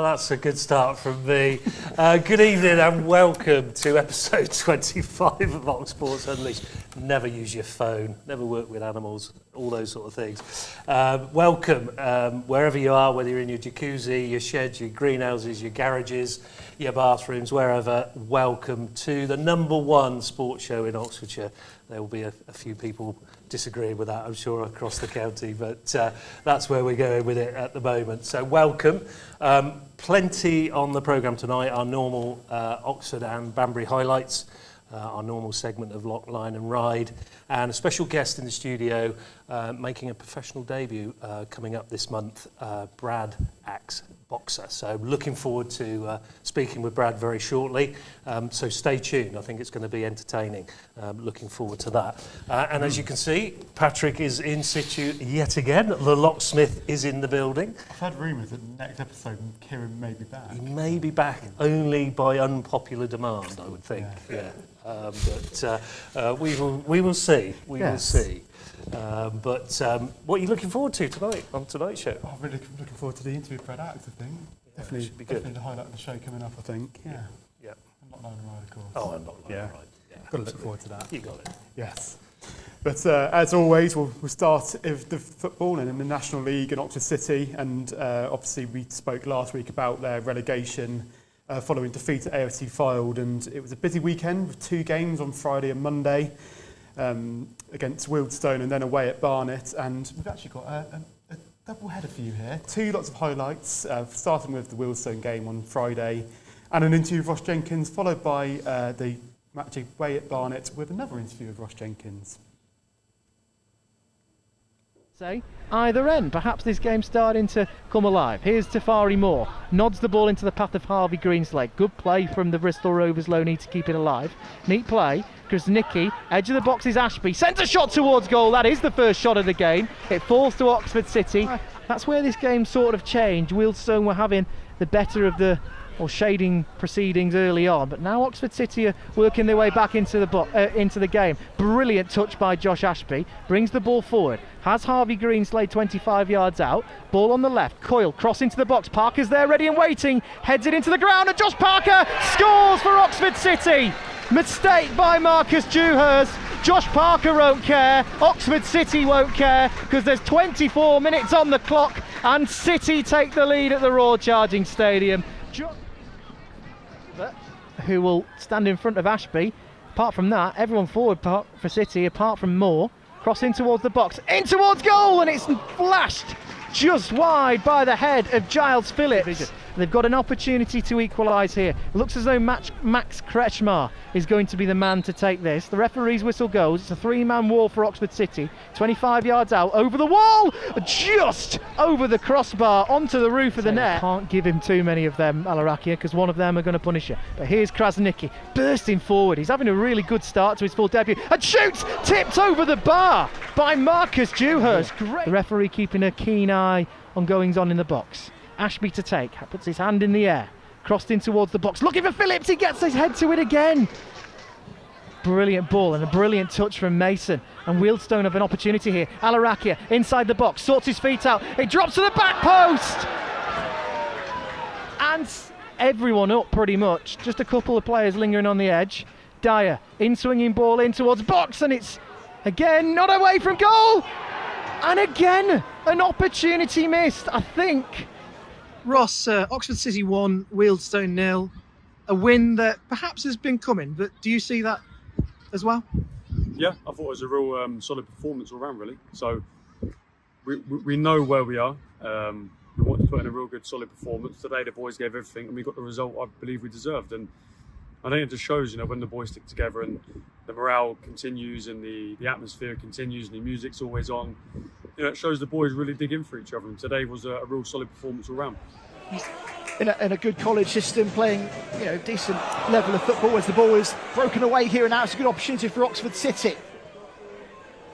That's a good start from me. Good evening and welcome to episode 25 of Ox Sports Unleashed. Never use your phone, never work with animals, all those sort of things. Welcome, wherever you are, whether you're in your jacuzzi, your sheds, your greenhouses, your garages, your bathrooms, wherever, welcome to the #1 sports show in Oxfordshire. There will be a few people disagreeing with that, I'm sure, across the county, but that's where we're going with it at the moment. So welcome. Plenty on the programme tonight, our normal Oxford and Banbury highlights, our normal segment of Lock, Lyon and Ryde, and a special guest in the studio making a professional debut coming up this month, Brad Axe Boxer. So looking forward to speaking with Brad very shortly. So stay tuned. I think it's going to be entertaining. Looking forward to that. And as you can see, Patrick is in situ yet again. The locksmith is in the building. I've had rumours that next episode Kieren may be back. He may be back only by unpopular demand, I would think. Yeah. But we will see. We will see. But what are you looking forward to tonight on tonight's show? I'm really looking forward to the interview with Brad Axe, I think. Definitely, should be good. Definitely the highlight of the show coming up, I think. Yeah. I'm not Lyon and Ryde, of course. Oh, I'm not Lyon and Ryde. Yeah. Got to look forward to that. You got it. Yes. But as always, we'll start with the football and in the National League and Oxford City. And obviously, we spoke last week about their relegation following defeat at AFC Fylde. And it was a busy weekend with 2 games on Friday and Monday. Against Wealdstone and then away at Barnet, and we've actually got a double header for you here. 2 lots of highlights, starting with the Wealdstone game on Friday, and an interview with Ross Jenkins, followed by the match away at Barnet with another interview with Ross Jenkins. Say either end. Perhaps this game's starting to come alive. Here's Tafari Moore, nods the ball into the path of Harvey Greenslade. Good play from the Bristol Rovers loanee to keep it alive. Neat play. Krasnicki, edge of the box is Ashby, sends a shot towards goal. That is the first shot of the game. It falls to Oxford City. That's where this game sort of changed. Wealdstone were having the better of the shading proceedings early on, but now Oxford City are working their way back into the game. Brilliant touch by Josh Ashby, brings the ball forward, has Harvey Greenslade 25 yards out, ball on the left, Coyle, cross into the box, Parker's there ready and waiting, heads it into the ground, and Josh Parker scores for Oxford City. Mistake by Marcus Dewhurst. Josh Parker won't care, Oxford City won't care, because there's 24 minutes on the clock and City take the lead at the Roar Charging Stadium. Who will stand in front of Ashby. Apart from that, everyone forward for City, apart from Moore. Cross in towards the box, in towards goal, and it's flashed just wide by the head of Giles Phillips. They've got an opportunity to equalise here. It looks as though Max Kretschmar is going to be the man to take this. The referee's whistle goes. It's a 3-man wall for Oxford City. 25 yards out, over the wall, just over the crossbar, onto the roof of the net. Can't give him too many of them, Alarakia, because one of them are going to punish you. But here's Krasnicki, bursting forward. He's having a really good start to his full debut. And shoots! Tipped over the bar by Marcus Dewhurst. Great. The referee keeping a keen eye on goings-on in the box. Ashby to take, puts his hand in the air, crossed in towards the box, looking for Phillips, he gets his head to it again. Brilliant ball and a brilliant touch from Mason, and Wealdstone have an opportunity here. Alarakia inside the box, sorts his feet out, it drops to the back post, and everyone up pretty much, just a couple of players lingering on the edge. Dyer, in-swinging ball in towards box, and it's again not away from goal, and again an opportunity missed. I think Ross, Oxford City 1, Wealdstone 0. A win that perhaps has been coming, but do you see that as well? Yeah, I thought it was a real solid performance all round, really. So we know where we are. We want to put in a real good, solid performance. Today the boys gave everything and we got the result I believe we deserved. And I think it just shows, when the boys stick together and the morale continues and the atmosphere continues and the music's always on, it shows the boys really dig in for each other. And today was a real solid performance all round. He's in a good college system, playing decent level of football. As the ball is broken away here and now, it's a good opportunity for Oxford City.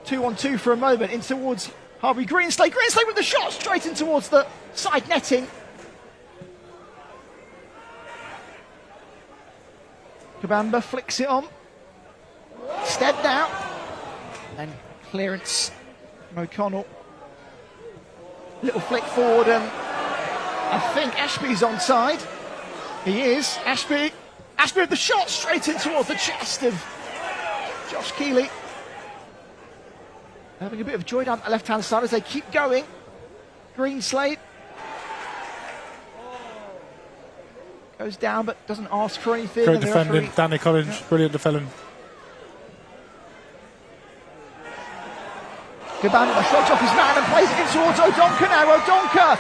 2-on-2 for a moment, in towards Harvey Greenslade. Greenslade with the shot straight in towards the side netting. Kabamba flicks it on. Stead now. And clearance from O'Connell. Little flick forward and I think Ashby's onside. He is. Ashby with the shot straight in towards the chest of Josh Keeley. Having a bit of joy down the left-hand side as they keep going. Green slate. Goes down but doesn't ask for anything. Great defending, Danny Collins, brilliant defending. Gabanda shrugs off his man and plays it in towards O'Donker now. O'Donker!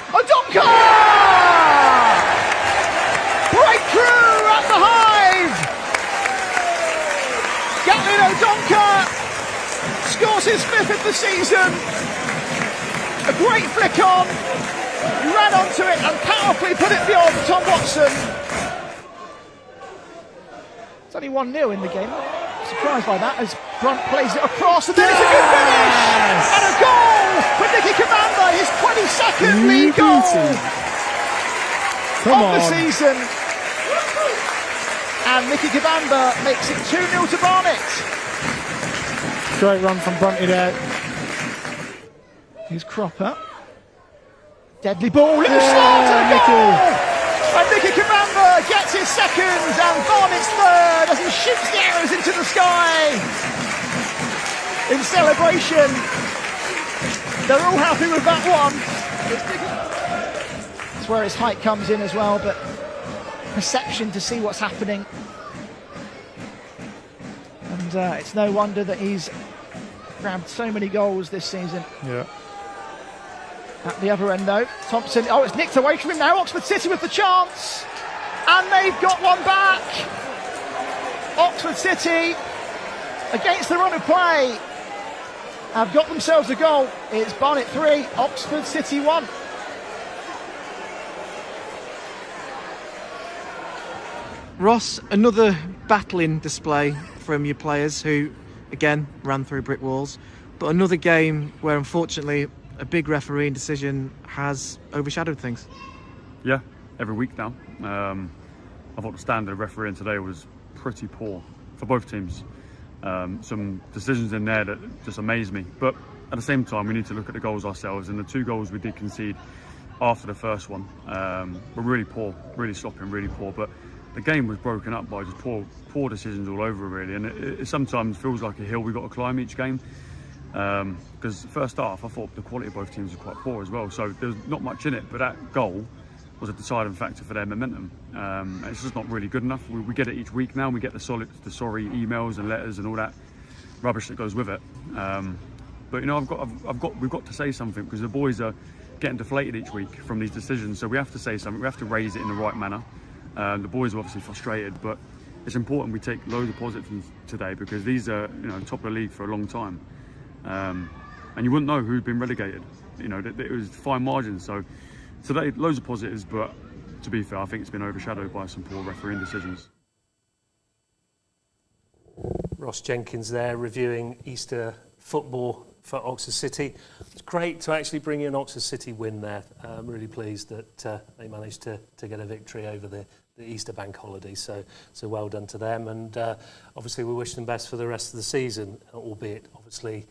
Breakthrough at the Hive! Gatlin O'Donker scores his 5th of the season. A great flick on. He ran onto it and powerfully put it beyond Tom Watson. It's only 1-0 in the game. Surprised by that as Brunt plays it across and then it's a good finish! And a goal for Nicky Kabamba, his 22nd league goal of the season. And Nicky Kabamba makes it 2-0 to Barnet. Great run from Brunty there. Here's Cropper. Deadly ball in the slot and a goal! And Nicky Kabamba gets his second and Barnet's third as he shoots the arrows into the sky. In celebration. They're all happy with that one. That's where his height comes in as well, but perception to see what's happening. And it's no wonder that he's grabbed so many goals this season. Yeah. At the other end though, Thompson, it's nicked away from him now, Oxford City with the chance, and they've got one back. Oxford City, against the run of play, have got themselves a goal. It's Barnet 3, Oxford City 1. Ross, another battling display from your players who, again, ran through brick walls, but another game where unfortunately a big refereeing decision has overshadowed things. Yeah, every week now. I thought the standard of refereeing today was pretty poor for both teams. Some decisions in there that just amazed me. But at the same time, we need to look at the goals ourselves, and the 2 goals we did concede after the first one were really poor, really sloppy and really poor. But the game was broken up by just poor decisions all over, really. And it sometimes feels like a hill we've got to climb each game. Because first half I thought the quality of both teams was quite poor as well, so there's not much in it, but that goal was a deciding factor for their momentum. It's just not really good enough. We get it each week now, we get the sorry emails and letters and all that rubbish that goes with it. But you know, we've got to say something, because the boys are getting deflated each week from these decisions, so we have to say something, we have to raise it in the right manner. The boys are obviously frustrated, but it's important we take loads of positives today, because these are, you know, top of the league for a long time. And you wouldn't know who'd been relegated. You know, it was fine margins. So today, loads of positives, but to be fair, I think it's been overshadowed by some poor refereeing decisions. Ross Jenkins there reviewing Easter football for Oxford City. It's great to actually bring in an Oxford City win there. I'm really pleased that they managed to get a victory over the Easter bank holiday, so well done to them, and obviously we wish them best for the rest of the season, albeit obviously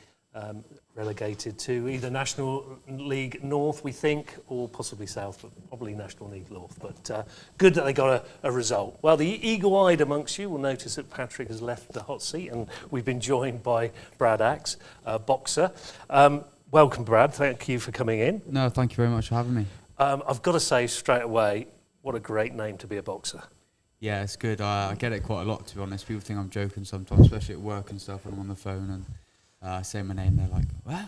relegated to either National League North, we think, or possibly South, but probably National League North. But good that they got a result. Well, the eagle-eyed amongst you will notice that Patrick has left the hot seat, and we've been joined by Brad Axe, boxer. Welcome, Brad. Thank you for coming in. No, thank you very much for having me. I've got to say straight away, what a great name to be a boxer. Yeah, it's good. I get it quite a lot, to be honest. People think I'm joking sometimes, especially at work and stuff when I'm on the phone and I say my name, they're like, what?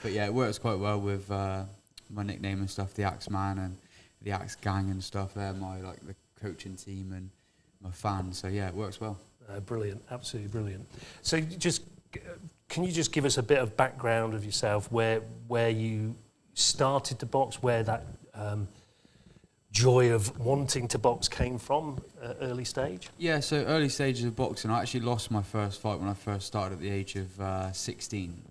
But yeah, it works quite well with my nickname and stuff, the Axe Man and the Axe Gang and stuff. They're the coaching team and my fans. So yeah, it works well. Brilliant, absolutely brilliant. So can you just give us a bit of background of yourself, where you started to box, where that joy of wanting to box came from at early stage? Yeah, so early stages of boxing, I actually lost my first fight when I first started at the age of 16.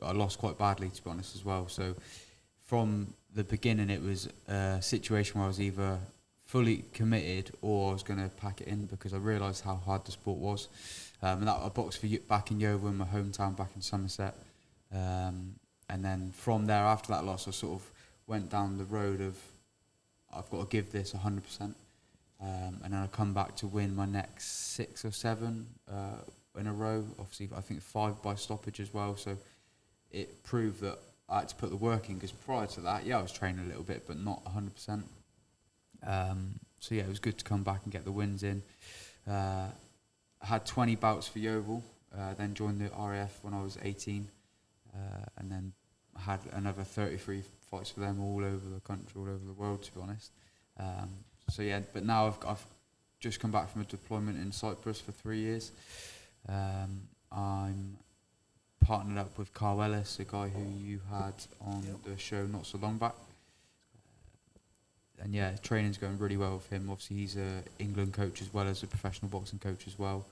I lost quite badly, to be honest, as well. So from the beginning, it was a situation where I was either fully committed or I was going to pack it in, because I realised how hard the sport was. And that I boxed back in Yeovil, my hometown, back in Somerset. And then from there, after that loss, I sort of went down the road of I've got to give this 100%. And then I come back to win my next 6 or 7 in a row. Obviously, I think 5 by stoppage as well. So it proved that I had to put the work in, because prior to that, I was training a little bit, but not 100%. So it was good to come back and get the wins in. I had 20 bouts for Yeovil, then joined the RAF when I was 18, and then had another 33 fights for them all over the country, all over the world, to be honest. But now I've just come back from a deployment in Cyprus for 3 years. I'm partnered up with Carl Ellis, a guy who you had on the show not so long back. And training's going really well with him. Obviously, he's a England coach as well as a professional boxing coach as well.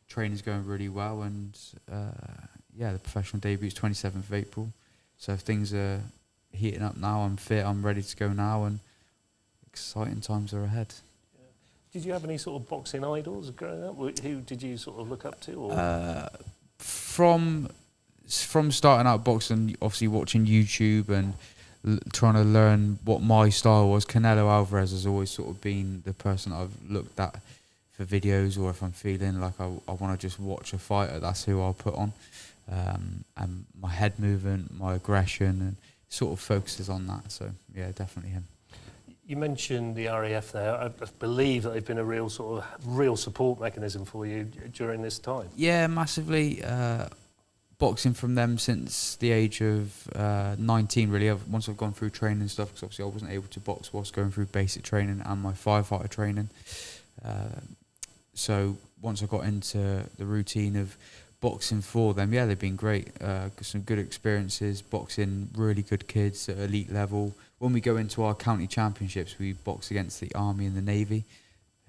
Training's going really well, and the professional debut is 27th of April. So things are heating up now. I'm fit. I'm ready to go now, and exciting times are ahead. Yeah. Did you have any sort of boxing idols growing up? Who did you sort of look up to? Or? From starting out boxing, obviously watching YouTube and trying to learn what my style was, Canelo Alvarez has always sort of been the person I've looked at for videos, or if I'm feeling like I want to just watch a fighter, that's who I'll put on. And my head movement, my aggression, and sort of focuses on that. So definitely him. You mentioned the RAF there. I believe that they've been a real support mechanism for you during this time. Yeah, massively. Boxing from them since the age of 19, really. Once I've gone through training and stuff, because obviously I wasn't able to box whilst going through basic training and my firefighter training. So once I got into the routine of boxing for them, they've been great. Got some good experiences, boxing really good kids at elite level. When we go into our county championships, we box against the Army and the Navy,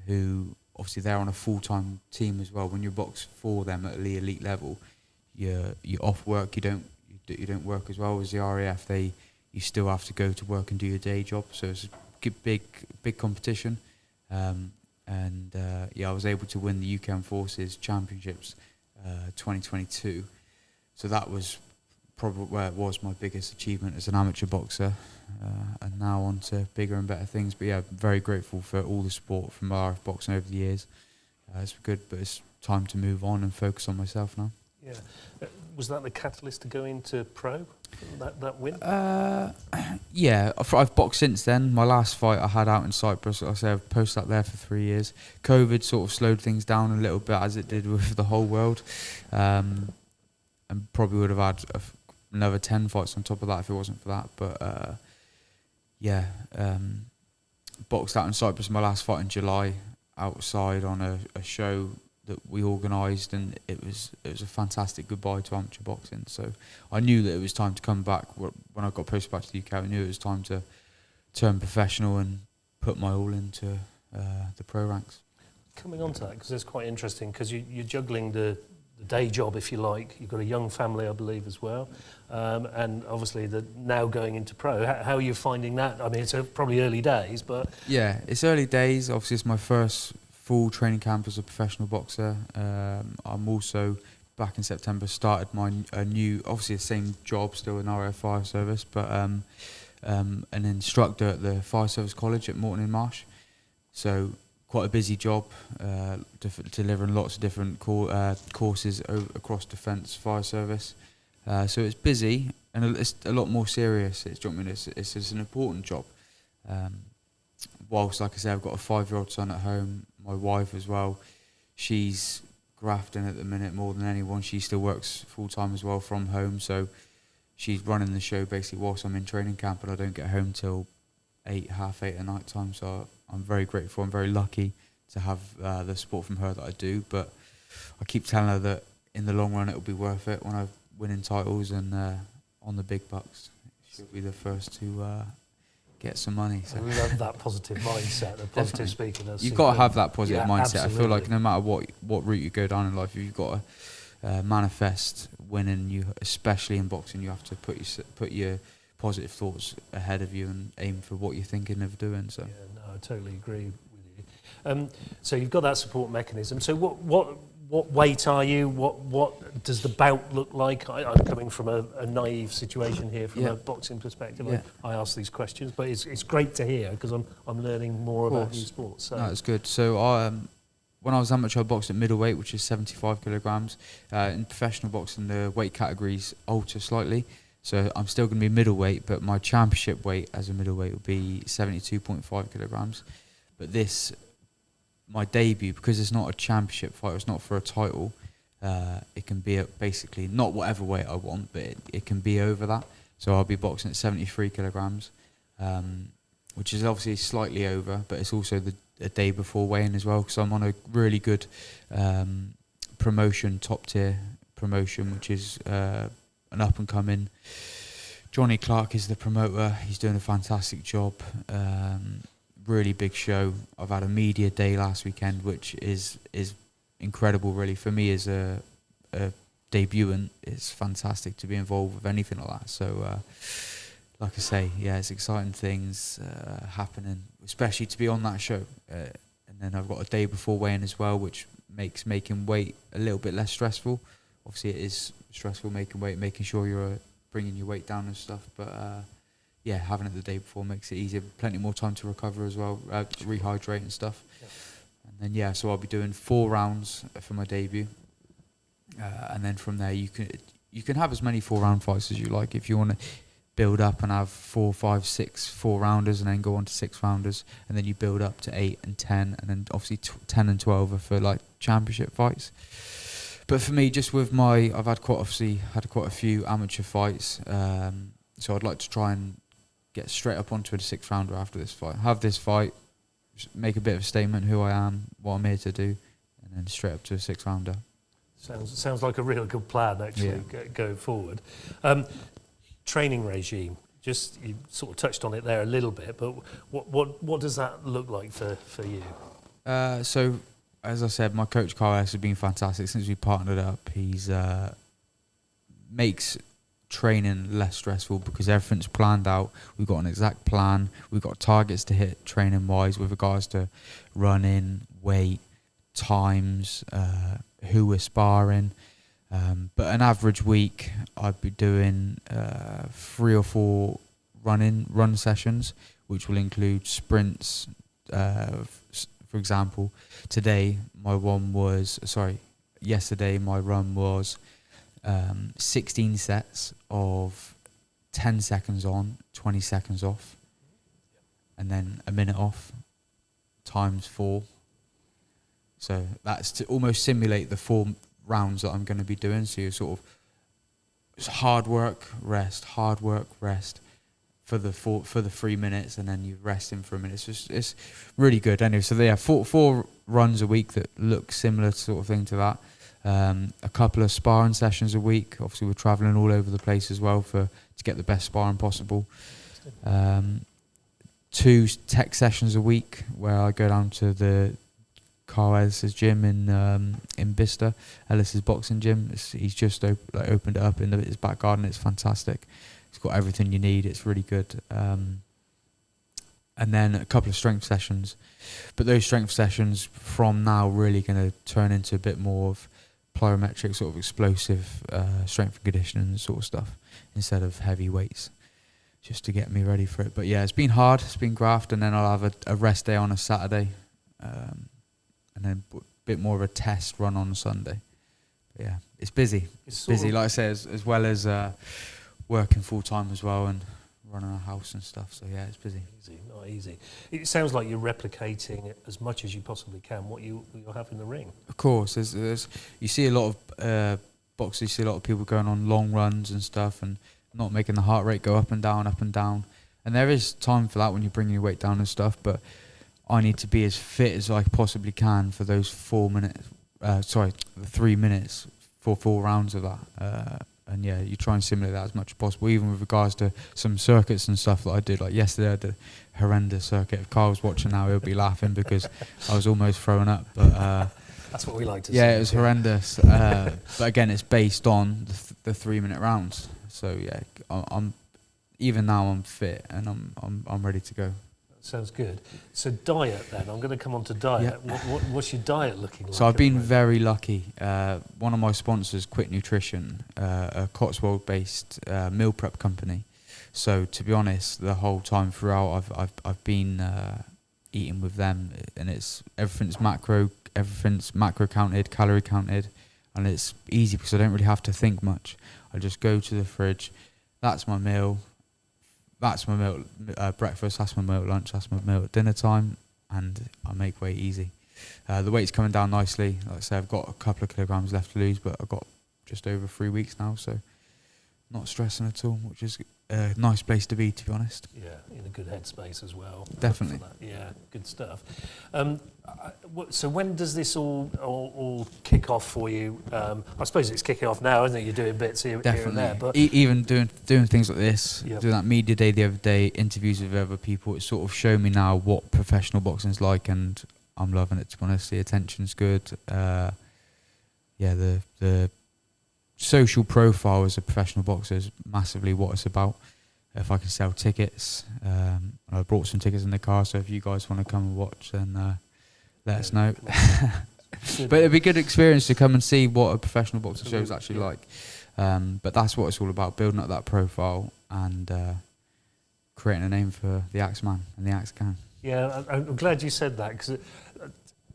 who obviously they're on a full-time team as well. When you box for them at the elite level, you're off work. You don't work as well as the RAF. You still have to go to work and do your day job. So it's a big competition. I was able to win the UK Armed Forces Championships 2022. So that was probably where it was my biggest achievement as an amateur boxer. And now on to bigger and better things. But very grateful for all the support from RAF boxing over the years. It's good, but it's time to move on and focus on myself now. Yeah. Was that the catalyst to go into pro, that win? I've boxed since then. My last fight I had out in Cyprus, like I say, I've posted up there for 3 years. COVID sort of slowed things down a little bit, as it did with the whole world. And probably would have had another 10 fights on top of that if it wasn't for that. But boxed out in Cyprus, my last fight in July, outside on a show that we organised, and it was a fantastic goodbye to amateur boxing. So I knew that it was time to come back. When I got posted back to the UK, I knew it was time to turn professional and put my all into the pro ranks. Coming on to that, because it's quite interesting, because you're juggling the day job, if you like. You've got a young family, I believe, as well, and obviously now going into pro. How are you finding that? I mean, it's probably early days, but it's early days. Obviously, it's my first full training camp as a professional boxer. I'm also back in September started a new, obviously the same job, still in RAF Fire Service, but an instructor at the Fire Service College at Morton in Marsh. So quite a busy job, delivering lots of different courses across Defence Fire Service. So it's busy and it's a lot more serious. It's an important job. Whilst, like I say, I've got a 5-year-old son at home, my wife as well, she's grafting at the minute more than anyone. She still works full-time as well from home, so she's running the show basically whilst I'm in training camp, and I don't get home till half 8 at night time, so I'm very grateful. I'm very lucky to have the support from her that I do, but I keep telling her that in the long run it'll be worth it when I'm winning titles and on the big bucks. She'll be the first to get some money. So. I love that positive mindset, the positive speaking. You've got to have that positive mindset. Absolutely. I feel like no matter what route you go down in life, you've got to manifest winning. Especially in boxing, you have to put your positive thoughts ahead of you and aim for what you're thinking of doing. So I totally agree with you. So you've got that support mechanism. So what What weight are you? What does the bout look like? I'm coming from a naive situation here from a boxing perspective. Yeah. I ask these questions, but it's great to hear because I'm learning more about new sports. So. No, it's good. So when I was amateur, I boxed at middleweight, which is 75 kilograms. In professional boxing, the weight categories alter slightly. So I'm still going to be middleweight, but my championship weight as a middleweight will be 72.5 kilograms. But my debut, because it's not a championship fight, it's not for a title, it can be basically not whatever weight I want, but it can be over that. So I'll be boxing at 73 kilograms, which is obviously slightly over, but it's also a day before weigh-in as well, because I'm on a really good promotion, top tier promotion, which is an up and coming. Johnny Clark is the promoter. He's doing a fantastic job. Really big show. I've had a media day last weekend, which is incredible, really. For me as a debutant, it's fantastic to be involved with anything like that. So, like I say, yeah, it's exciting things happening, especially to be on that show. And then I've got a day before weigh-in as well, which makes making weight a little bit less stressful. Obviously, it is stressful making weight, making sure you're bringing your weight down and stuff, but yeah, having it the day before makes it easier. Plenty more time to recover as well, rehydrate and stuff. Yeah. And then so I'll be doing 4 rounds for my debut, and then from there you can have as many 4-round fights as you like. If you want to build up and have 4, 5, 6 4-rounders, and then go on to 6-rounders, and then you build up to 8 and 10, and then obviously 10 and 12 are for like championship fights. But for me, just with I've had quite a few amateur fights, so I'd like to try and get straight up onto a 6-rounder after this fight. Have this fight, make a bit of a statement, who I am, what I'm here to do, and then straight up to a 6-rounder. Sounds like a real good plan, actually, going forward. Training regime, just you sort of touched on it there a little bit, but what does that look like for you? So, as I said, my coach Carl has been fantastic since we partnered up. He's makes training less stressful because everything's planned out. We've got an exact plan. We've got targets to hit training wise with regards to running, weight, times, who we're sparring. But an average week, I'd be doing 3 or 4 run sessions, which will include sprints. For example, yesterday my run was 16 sets of 10 seconds on, 20 seconds off, and then a minute off, times 4. So that's to almost simulate the 4 rounds that I'm going to be doing. So you're sort of hard work, rest for the 3 minutes, and then you rest in for a minute. It's really good. Anyway, so they have 4 runs a week that look similar sort of thing to that. A couple of sparring sessions a week. Obviously, we're travelling all over the place as well to get the best sparring possible. 2 tech sessions a week where I go down to the Carl Ellis's gym in Bicester, Ellis's boxing gym. He's just opened it up in his back garden. It's fantastic. It's got everything you need. It's really good. And then a couple of strength sessions. But those strength sessions from now really going to turn into a bit more of plyometric, sort of explosive strength and conditioning sort of stuff instead of heavy weights, just to get me ready for it. But yeah, it's been hard. It's been graft, and then I'll have a rest day on a Saturday, and then a bit more of a test run on a Sunday. But yeah, it's busy. It's busy, like I say, as well as working full time as well and running a house and stuff. So yeah, it's busy. Not easy. It sounds like you're replicating as much as you possibly can what you'll have in the ring. Of course, there's you see a lot of boxers. You see a lot of people going on long runs and stuff, and not making the heart rate go up and down. And there is time for that when you're bringing your weight down and stuff. But I need to be as fit as I possibly can for those 4 minutes. The 3 minutes for 4 rounds of that. And yeah, you try and simulate that as much as possible, even with regards to some circuits and stuff that I did. Like yesterday, I did a horrendous circuit. If Carl's watching now, he'll be laughing because I was almost throwing up. But that's what we like to see. Yeah, it was horrendous. But again, it's based on the 3 minute rounds. So yeah, I'm even now I'm fit and I'm ready to go. Sounds good. So diet then, I'm going to come on to diet. Yeah. What's your diet looking like? So I've at the been moment? very lucky. One of my sponsors, Quick Nutrition, a Cotswold-based meal prep company. So to be honest, the whole time throughout, I've been eating with them, and everything's macro counted, calorie counted, and it's easy because I don't really have to think much. I just go to the fridge. That's my meal. That's my meal breakfast, that's my meal at lunch, that's my meal at dinner time, and I make weight easy. The weight's coming down nicely. Like I say, I've got a couple of kilograms left to lose, but I've got just over 3 weeks now, so not stressing at all, which is a nice place to be be honest. Yeah, in a good headspace as well. Definitely. Yeah, good stuff. So when does this all kick off for you? I suppose it's kicking off now, isn't it? You're doing bits here and there. But even doing things like this, Yep. doing that media day the other day, interviews with other people, it's sort of shown me now what professional boxing's like, and I'm loving it, to be honest. The attention's good. The social profile as a professional boxer is massively what it's about. If I can sell tickets, I brought some tickets in the car, so if you guys want to come and watch, then let us know. But it'd be a good experience to come and see what a professional boxing show is actually like. But that's what it's all about, building up that profile and creating a name for the Axeman and the Axe Gang. yeah, I'm glad you said that, because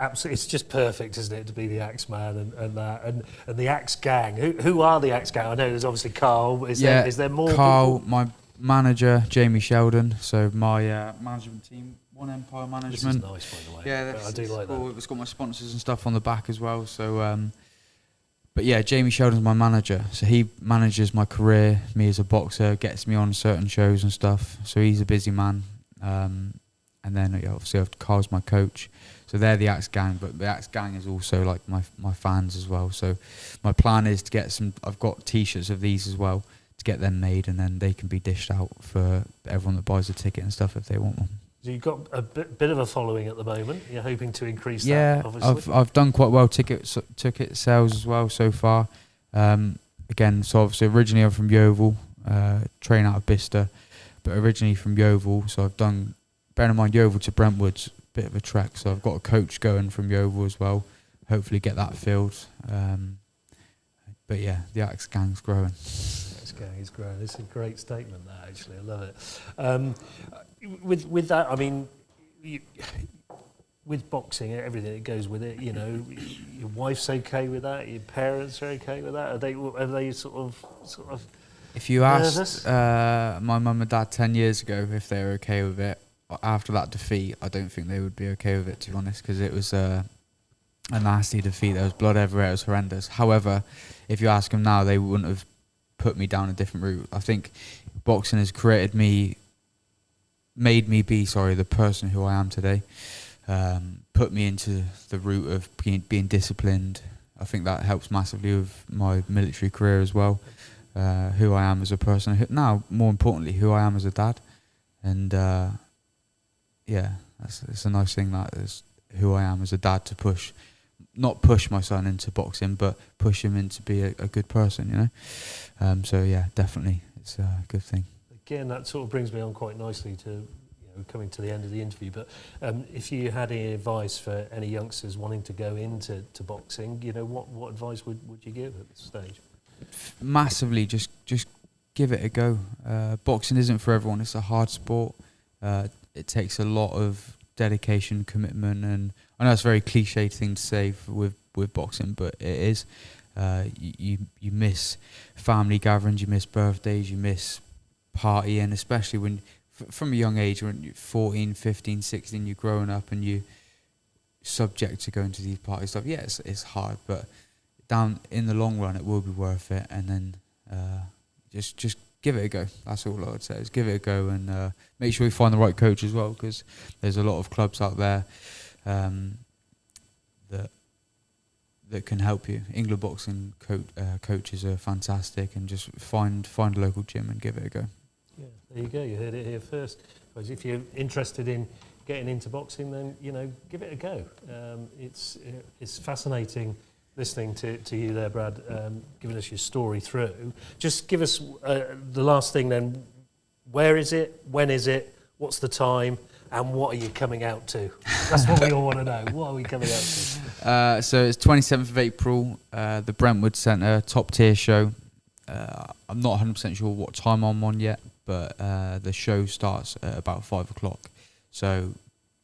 absolutely, it's just perfect, isn't it, to be the Axeman and that, and the Axe Gang. Who are the Axe Gang? I know there's obviously Carl. Is there more? Carl, people? my manager, Jamie Sheldon. So my management team, One Empire Management. This is nice, by the way. Yeah, I do like that. It's got my sponsors and stuff on the back as well. So, but yeah, Jamie Sheldon's my manager. So he manages my career, me as a boxer, gets me on certain shows and stuff. So he's a busy man. And then obviously Carl's my coach. So they're the Axe Gang, but the Axe Gang is also like my fans as well. So my plan is to get I've got T-shirts of these as well, to get them made, and then they can be dished out for everyone that buys a ticket and stuff if they want one. So you've got a bit of a following at the moment. You're hoping to increase Yeah, that, obviously. I've done quite well ticket sales as well so far. Again, so obviously originally I'm from Yeovil, train out of Bicester, but originally from Yeovil. So I've done, bearing in mind Yeovil to Brentwood's a bit of a trek. So I've got a coach going from Yeovil as well. Hopefully get that filled. But yeah, the Axe Gang's growing. He's growing. It's a great statement, that, actually. I love it. With that, I mean, with boxing, everything that goes with it, you know, your wife's okay with that, your parents are okay with that. Are they sort of If you asked my mum and dad 10 years ago if they were okay with it, after that defeat, I don't think they would be okay with it, to be honest, because it was a nasty defeat. There was blood everywhere. It was horrendous. However, if you ask them now, they wouldn't have put me down a different route. I think boxing has made me be the person who I am today. Put me into the route of being disciplined. I think that helps massively with my military career as well. Who I am as a person. Now, more importantly, who I am as a dad. And it's a nice thing, that is who I am as a dad, to not push my son into boxing, but push him into be a good person, you know. So yeah, definitely, it's a good thing. Again, that sort of brings me on quite nicely to coming to the end of the interview. But if you had any advice for any youngsters wanting to go into boxing, you know, what advice would you give at this stage? Massively, just give it a go. Boxing isn't for everyone. It's a hard sport. It takes a lot of dedication, commitment, and I know it's a very cliched thing to say with boxing, but it is. You miss family gatherings, you miss birthdays, you miss partying, especially when from a young age, when you're 14, 15, 16, you're growing up and you're subject to going to these parties stuff. Yeah, it's hard, but down in the long run, it will be worth it. And then just give it a go. That's all I would say, is give it a go, and make sure you find the right coach as well, because there's a lot of clubs out there that can help you. England boxing coaches are fantastic, and just find a local gym and give it a go. Yeah, there you go. You heard it here first. Because if you're interested in getting into boxing, then give it a go. It's fascinating listening to you there, Brad, giving us your story through. Just give us the last thing then. Where is it? When is it? What's the time? And what are you coming out to? That's what we all want to know. What are we coming out to? So it's 27th of April, the Brentwood Centre, top tier show. I'm not 100% sure what time I'm on yet, but the show starts at about 5 o'clock. So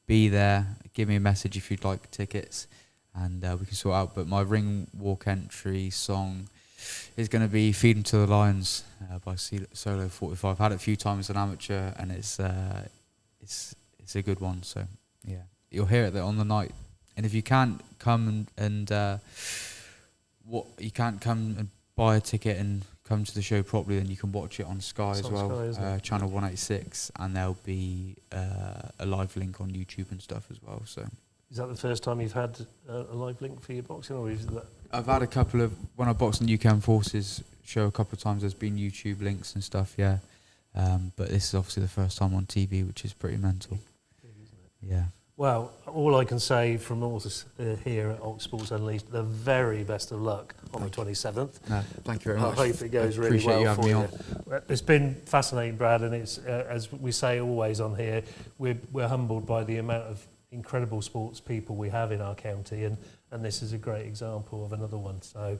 be there, give me a message if you'd like tickets, and we can sort out. But my ring walk entry song is going to be Feed 'Em to the Lions by Solo 45. I've had it a few times as an amateur, and it's a good one. So yeah, you'll hear it there on the night. And if you can't come and you can't come and buy a ticket and come to the show properly, then you can watch it on Sky as well, Sky, isn't it? channel 186, and there'll be a live link on YouTube and stuff as well. So Is that the first time you've had a live link for your boxing, or is that? I've had a couple of, when I boxed on UK Forces show a couple of times, there's been YouTube links and stuff, yeah. But this is obviously the first time on TV, which is pretty mental. Yeah. Well, all I can say from all of us here at Ox Sports Unleashed, the very best of luck on the 27th. No, thank you very I much. hope it goes really Appreciate well you having for me you. on. It's been fascinating, Brad, and it's as we say always on here, we're humbled by the amount of incredible sports people we have in our county, and this is a great example of another one. So,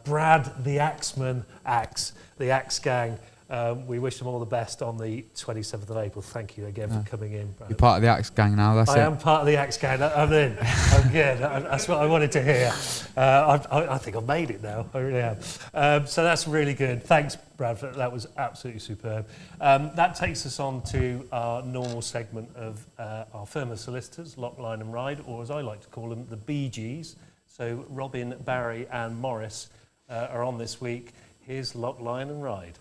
Brad, the Axeman, the Axe Gang. We wish them all the best on the 27th of April. Thank you again for coming in, Brad. You're part of the Axe Gang now, that's it. I am part of the Axe Gang. I'm in. I'm good. That's what I wanted to hear. I think I've made it now. I really have. So that's really good. Thanks, Brad. That was absolutely superb. That takes us on to our normal segment of our firm of solicitors, Lock, Lyon and Ryde, or as I like to call them, the BGs. So Robin, Barry and Morris are on this week. Here's Lock, Lyon and Ryde.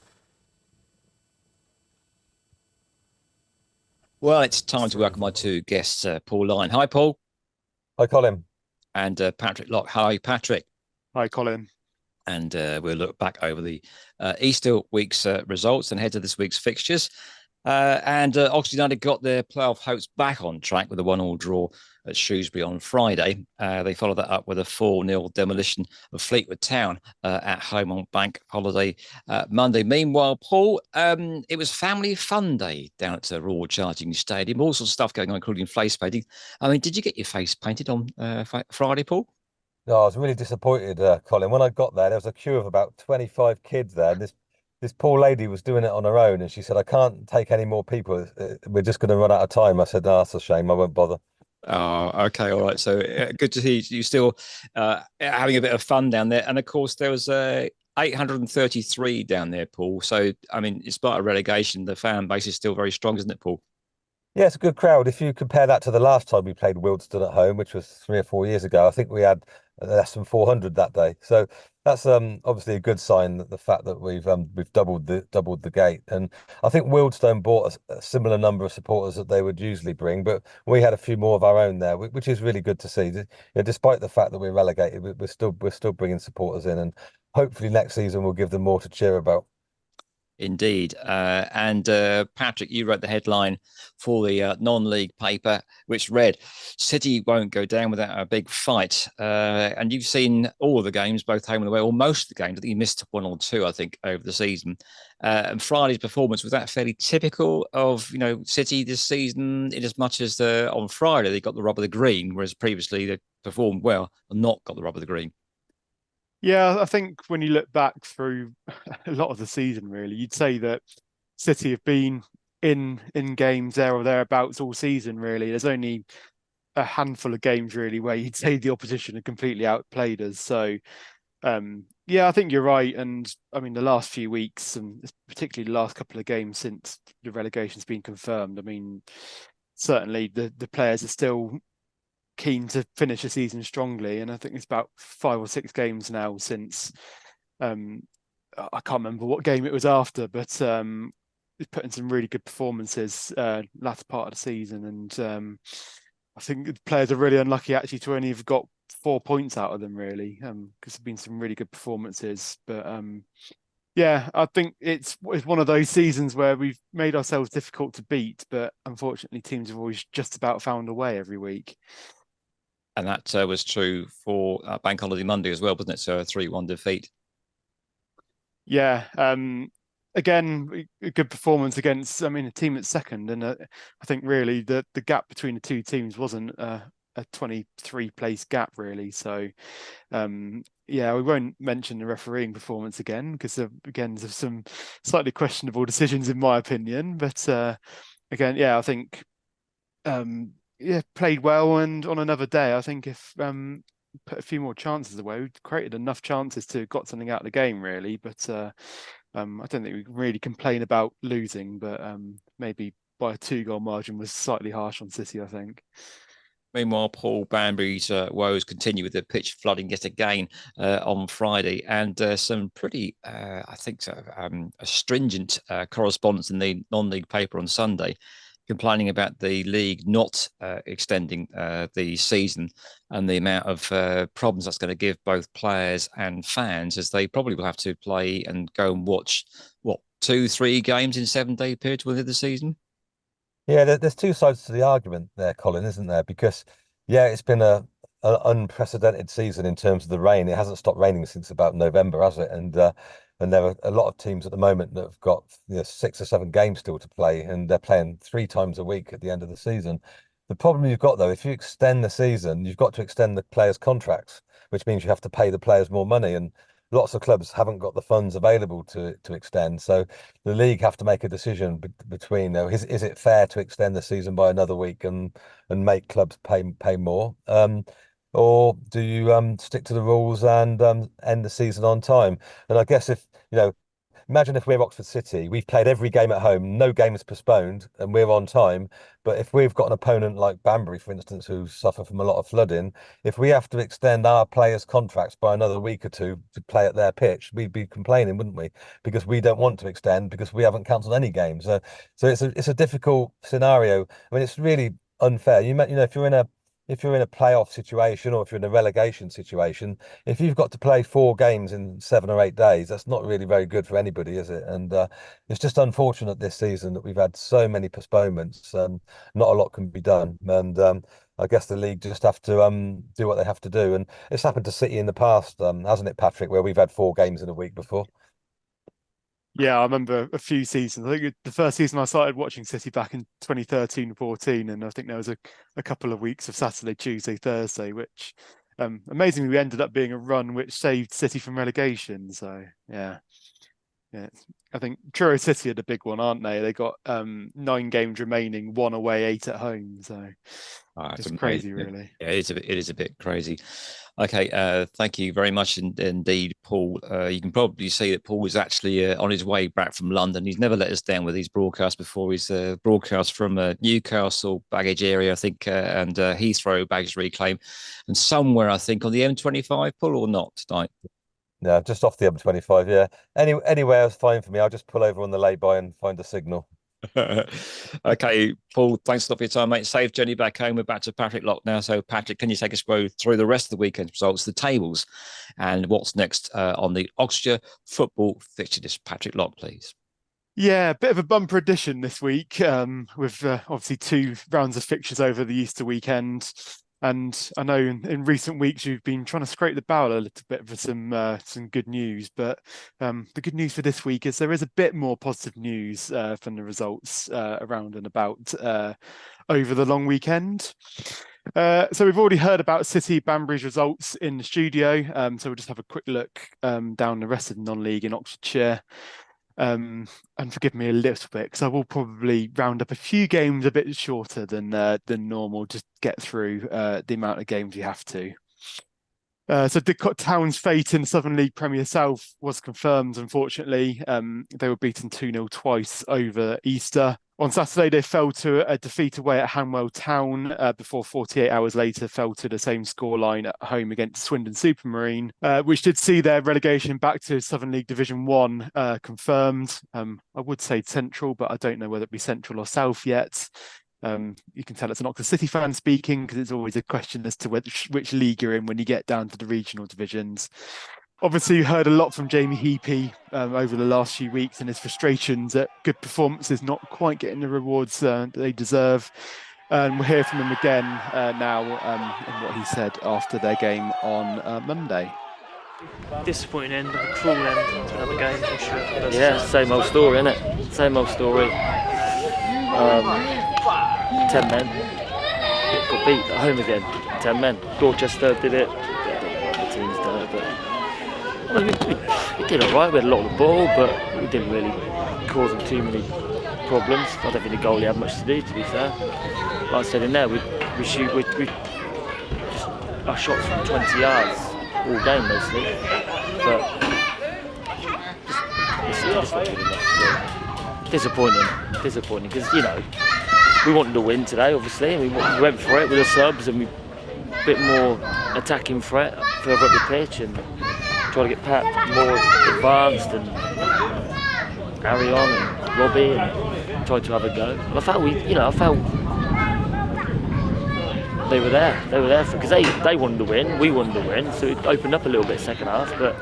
Well, it's time to welcome my two guests, Paul Lyon. Hi, Paul. Hi, Colin. And Patrick Lock. Hi, Patrick. Hi, Colin. And we'll look back over the Easter week's results and head to this week's fixtures. Oxford United got their playoff hopes back on track with a 1-1 draw at Shrewsbury on Friday. They followed that up with a 4-0 demolition of Fleetwood Town at home on Bank Holiday Monday. Meanwhile, Paul, it was Family Fun Day down at Royal Charging Stadium. All sorts of stuff going on, including face painting. I mean, did you get your face painted on Friday, Paul? No, I was really disappointed, Colin. When I got there was a queue of about 25 kids there. And this poor lady was doing it on her own. And she said, I can't take any more people. We're just going to run out of time. I said, no, that's a shame. I won't bother. Oh, okay. All right. So good to see you still having a bit of fun down there. And of course, there was 833 down there, Paul. So, I mean, in spite of relegation, the fan base is still very strong, isn't it, Paul? Yeah, it's a good crowd. If you compare that to the last time we played Wildston at home, which was 3 or 4 years ago, I think we had less than 400 that day. So that's obviously a good sign, that the fact that we've doubled the gate. And I think Wildstone brought a similar number of supporters that they would usually bring, but we had a few more of our own there, which is really good to see. You know, despite the fact that we're relegated, we're still bringing supporters in, and hopefully next season we'll give them more to cheer about. Indeed. Patrick, you wrote the headline for the non-league paper, which read, City won't go down without a big fight. And you've seen all of the games, both home and away, or most of the games. I think you missed 1 or 2, I think, over the season. And Friday's performance, was that fairly typical of, City this season, in as much as on Friday they got the rub of the green, whereas previously they performed well and not got the rub of the green? Yeah, I think when you look back through a lot of the season, really, you'd say that City have been in games there or thereabouts all season, really. There's only a handful of games, really, where you'd say the opposition have completely outplayed us. So, yeah, I think you're right. And I mean, the last few weeks, and particularly the last couple of games since the relegation's been confirmed, I mean, certainly the players are still keen to finish the season strongly, and I think it's about 5 or 6 games now since I can't remember what game it was after, but it's put in some really good performances latter part of the season, and I think the players are really unlucky actually to only have got 4 points out of them, really, because there's been some really good performances. But yeah, I think it's one of those seasons where we've made ourselves difficult to beat, but unfortunately teams have always just about found a way every week. And that was true for Bank Holiday Monday as well, wasn't it? So a 3-1 defeat. Yeah, again, a good performance against, I mean, a team at second. And I think really the gap between the two teams wasn't a 23 place gap, really. So, yeah, we won't mention the refereeing performance again, because, again, there's some slightly questionable decisions, in my opinion. But again, yeah, I think, yeah, played well. And on another day, I think if put a few more chances away, we created enough chances to got something out of the game, really. But I don't think we can really complain about losing, but maybe by a 2-goal margin was slightly harsh on City, I think. Meanwhile, Paul Banbury's woes continue with the pitch flooding yet again on Friday, and some pretty, I think, stringent correspondence in the non-league paper on Sunday, complaining about the league not extending the season and the amount of problems that's going to give both players and fans, as they probably will have to play and go and watch, 2-3 games in 7-day period to win the season. Yeah, there's two sides to the argument there, Colin, isn't there? Because, yeah, it's been a unprecedented season in terms of the rain. It hasn't stopped raining since about November, has it? And there are a lot of teams at the moment that have got 6 or 7 games still to play, and they're playing 3 times a week at the end of the season. The problem you've got, though, if you extend the season, you've got to extend the players' contracts, which means you have to pay the players more money. And lots of clubs haven't got the funds available to extend. So the league have to make a decision between, is it fair to extend the season by another week and make clubs pay more? Or do you stick to the rules and end the season on time? And I guess if, imagine if we're Oxford City, we've played every game at home, no game is postponed, and we're on time. But if we've got an opponent like Banbury, for instance, who suffer from a lot of flooding, if we have to extend our players' contracts by another week or two to play at their pitch, we'd be complaining, wouldn't we? Because we don't want to extend because we haven't cancelled any games. So it's a difficult scenario. I mean, it's really unfair. If you're in a playoff situation, or if you're in a relegation situation, if you've got to play 4 games in 7 or 8 days, that's not really very good for anybody, is it? And it's just unfortunate this season that we've had so many postponements. Not a lot can be done, and I guess the league just have to do what they have to do. And it's happened to City in the past, hasn't it, Patrick, where we've had 4 games in a week before? Yeah, I remember a few seasons. I think the first season I started watching City back in 2013-14, and I think there was a couple of weeks of Saturday, Tuesday, Thursday, which amazingly we ended up being a run which saved City from relegation. So yeah. I think Truro City are the big one, aren't they? They got 9 games remaining, 1 away, 8 at home. So just crazy, really. Yeah, it is a bit crazy. Okay, thank you very much indeed, Paul. You can probably see that Paul is actually on his way back from London. He's never let us down with these broadcasts before. He's broadcast from Newcastle baggage area, I think, and Heathrow baggage reclaim, and somewhere, I think, on the M25, Paul, or not tonight? No, just off the M25, yeah. Anywhere is fine for me. I'll just pull over on the lay-by and find a signal. Okay, Paul, thanks a lot for your time, mate. Safe journey back home. We're back to Patrick Lock now. So, Patrick, can you take us through the rest of the weekend's results, the tables, and what's next on the Oxfordshire football fixture list? Patrick Lock, please. Yeah, a bit of a bumper edition this week, with obviously 2 rounds of fixtures over the Easter weekend. And I know in recent weeks you've been trying to scrape the barrel a little bit for some good news, but the good news for this week is there is a bit more positive news from the results around and about over the long weekend. So we've already heard about City Banbury's results in the studio, so we'll just have a quick look down the rest of the non-league in Oxfordshire. And forgive me a little bit, because I will probably round up a few games a bit shorter than normal, just get through the amount of games you have to. So Didcot Town's fate in the Southern League Premier South was confirmed, unfortunately. They were beaten 2-0 twice over Easter. On Saturday, they fell to a defeat away at Hanwell Town before 48 hours later fell to the same scoreline at home against Swindon Supermarine, which did see their relegation back to Southern League Division 1 confirmed. I would say Central, but I don't know whether it be Central or South yet. You can tell it's an Oxford City fan speaking, because it's always a question as to which league you're in when you get down to the regional divisions. Obviously, you heard a lot from Jamie Heapy over the last few weeks, and his frustrations at good performances not quite getting the rewards that they deserve. And we'll hear from him again now in what he said after their game on Monday. Disappointing end, a cruel end to another game for sure. Yeah, same old story, innit? Same old story. 10 men. Got beat at home again. 10 men. Dorchester did it. The team's done it, but I mean, we did alright. We had a lot of the ball, but we didn't really cause them too many problems. I don't think the goalie had much to do, to be fair. Like I said in there, we shoot, our shots from 20 yards all game mostly, but it's not good enough. Disappointing because we wanted to win today, obviously, and we went for it with the subs and we a bit more attacking threat further up the pitch and try to get Pat more advanced and Harry on and Robbie and tried to have a go. And I felt they were there because they wanted to win, we wanted to win, so it opened up a little bit second half, but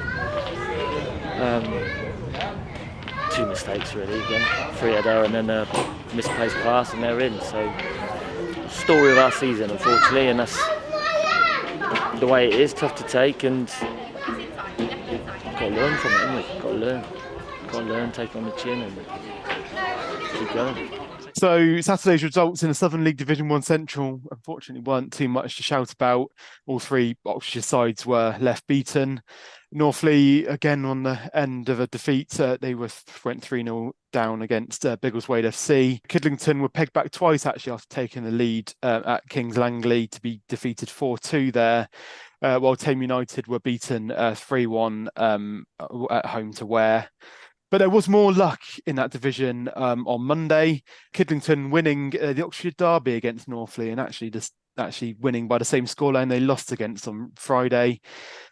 two mistakes really again, free header and then a misplaced pass and they're in. So story of our season, unfortunately, and that's the way it is, tough to take, and got to learn from it, haven't we? Got to learn, take on the chin and keep going. So Saturday's results in the Southern League Division 1 Central unfortunately weren't too much to shout about. All three Oxfordshire sides were left beaten. Northley, again on the end of a defeat, they went 3-0 down against Biggleswade FC. Kidlington were pegged back twice actually after taking the lead at Kings Langley to be defeated 4-2 there. While Tame United were beaten 3-1 at home to Ware. But there was more luck in that division on Monday. Kidlington winning the Oxfordshire derby against Northley and actually winning by the same scoreline they lost against on Friday.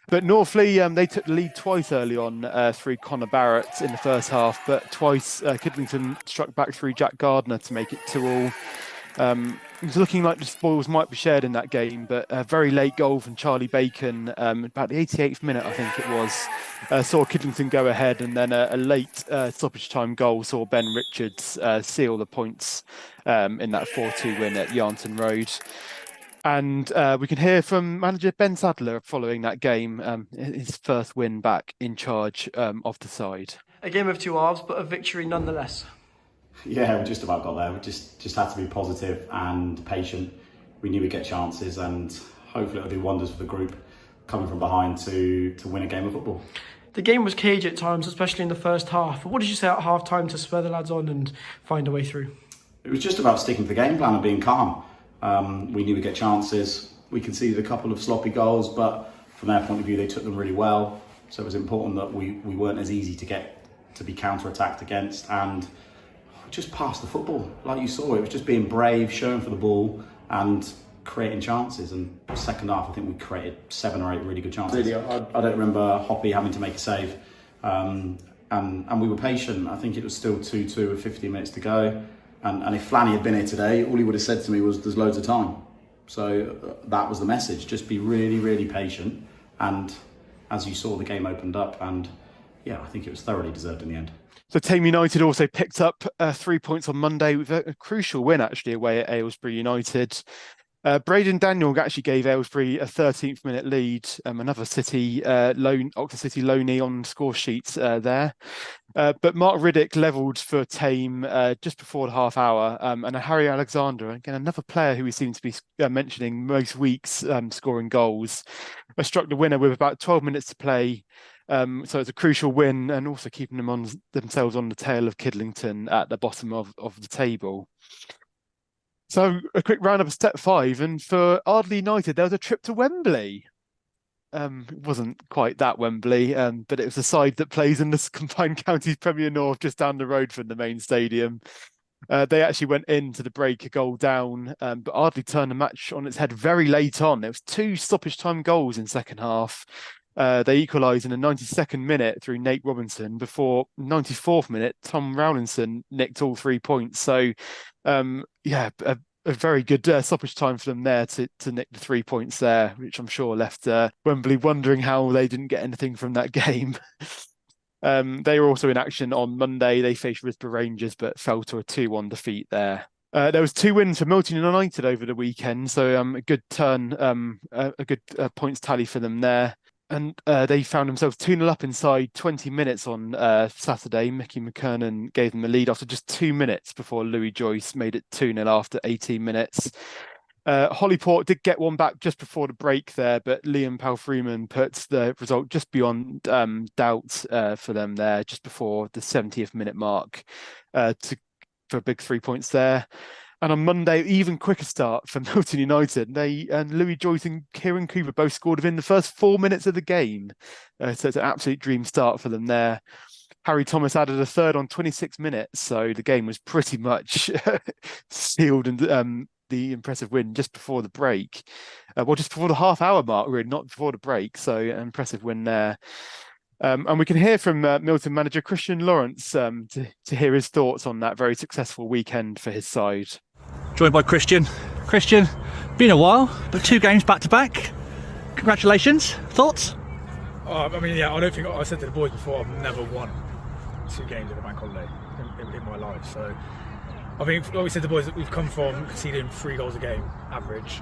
But Northley, they took the lead twice early on through Connor Barrett in the first half, but twice Kidlington struck back through Jack Gardner to make it 2-2. It was looking like the spoils might be shared in that game, but a very late goal from Charlie Bacon, about the 88th minute, I think it was, saw Kidlington go ahead, and then a late stoppage time goal saw Ben Richards seal the points in that 4-2 win at Yarnton Road. And we can hear from manager Ben Sadler following that game, his first win back in charge of the side. A game of two halves, but a victory nonetheless. Yeah, we just about got there. We just had to be positive and patient. We knew we'd get chances, and hopefully it'll do wonders for the group coming from behind to win a game of football. The game was cagey at times, especially in the first half. But what did you say at half time to spur the lads on and find a way through? It was just about sticking to the game plan and being calm. We knew we'd get chances. We conceded a couple of sloppy goals, but from their point of view, they took them really well. So it was important that we weren't as easy to be counter-attacked against, and just pass the football like you saw. It was just being brave, showing for the ball and creating chances. And second half, I think we created 7 or 8 really good chances. Really, I don't remember Hoppy having to make a save, and we were patient. I think it was still 2-2 with 15 minutes to go, and if Flanny had been here today, all he would have said to me was there's loads of time. So that was the message, just be really, really patient. And as you saw, the game opened up, and yeah, I think it was thoroughly deserved in the end. So Tame United also picked up 3 points on Monday with a crucial win actually away at Aylesbury United. Braden Daniel actually gave Aylesbury a 13th minute lead, another Oxford City loanee on score sheets there. But Mark Riddick levelled for Tame just before the half hour, and Harry Alexander, again another player who we seem to be mentioning most weeks scoring goals, struck the winner with about 12 minutes to play. So it's a crucial win, and also keeping themselves on the tail of Kidlington at the bottom of the table. So a quick roundup of Step 5, and for Ardley United, there was a trip to Wembley. It wasn't quite that Wembley, but it was a side that plays in the Combined Counties Premier North just down the road from the main stadium. They actually went into the break a goal down, but Ardley turned the match on its head very late on. There was 2 stoppage time goals in second half. They equalised in the 92nd minute through Nate Robinson before 94th minute, Tom Rowlinson nicked all 3 points. So, a very good stoppage time for them there to nick the 3 points there, which I'm sure left Wembley wondering how they didn't get anything from that game. They were also in action on Monday. They faced Risborough Rangers but fell to a 2-1 defeat there. There was 2 wins for Milton United over the weekend, so a good turn, a good points tally for them there. And they found themselves 2-0 up inside 20 minutes on Saturday. Mickey McKernan gave them the lead after just 2 minutes before Louis Joyce made it 2-0 after 18 minutes. Hollyport did get one back just before the break there, but Liam Powell-Freeman puts the result just beyond doubt for them there, just before the 70th minute mark for a big 3 points there. And on Monday, even quicker start for Milton United. And Louis Joyce and Kieran Cooper both scored within the first 4 minutes of the game. So it's an absolute dream start for them there. Harry Thomas added a third on 26 minutes, so the game was pretty much sealed, and the impressive win just before the break. Just before the half-hour mark, really, not before the break. So an impressive win there. And we can hear from Milton manager Christian Lawrence to hear his thoughts on that very successful weekend for his side. Joined by Christian. Christian, been a while, but 2 games back to back. Congratulations. Thoughts? I don't think I said to the boys before, I've never won 2 games in a bank holiday in my life. So I think, like we said to the boys, that we've come from conceding 3 goals a game average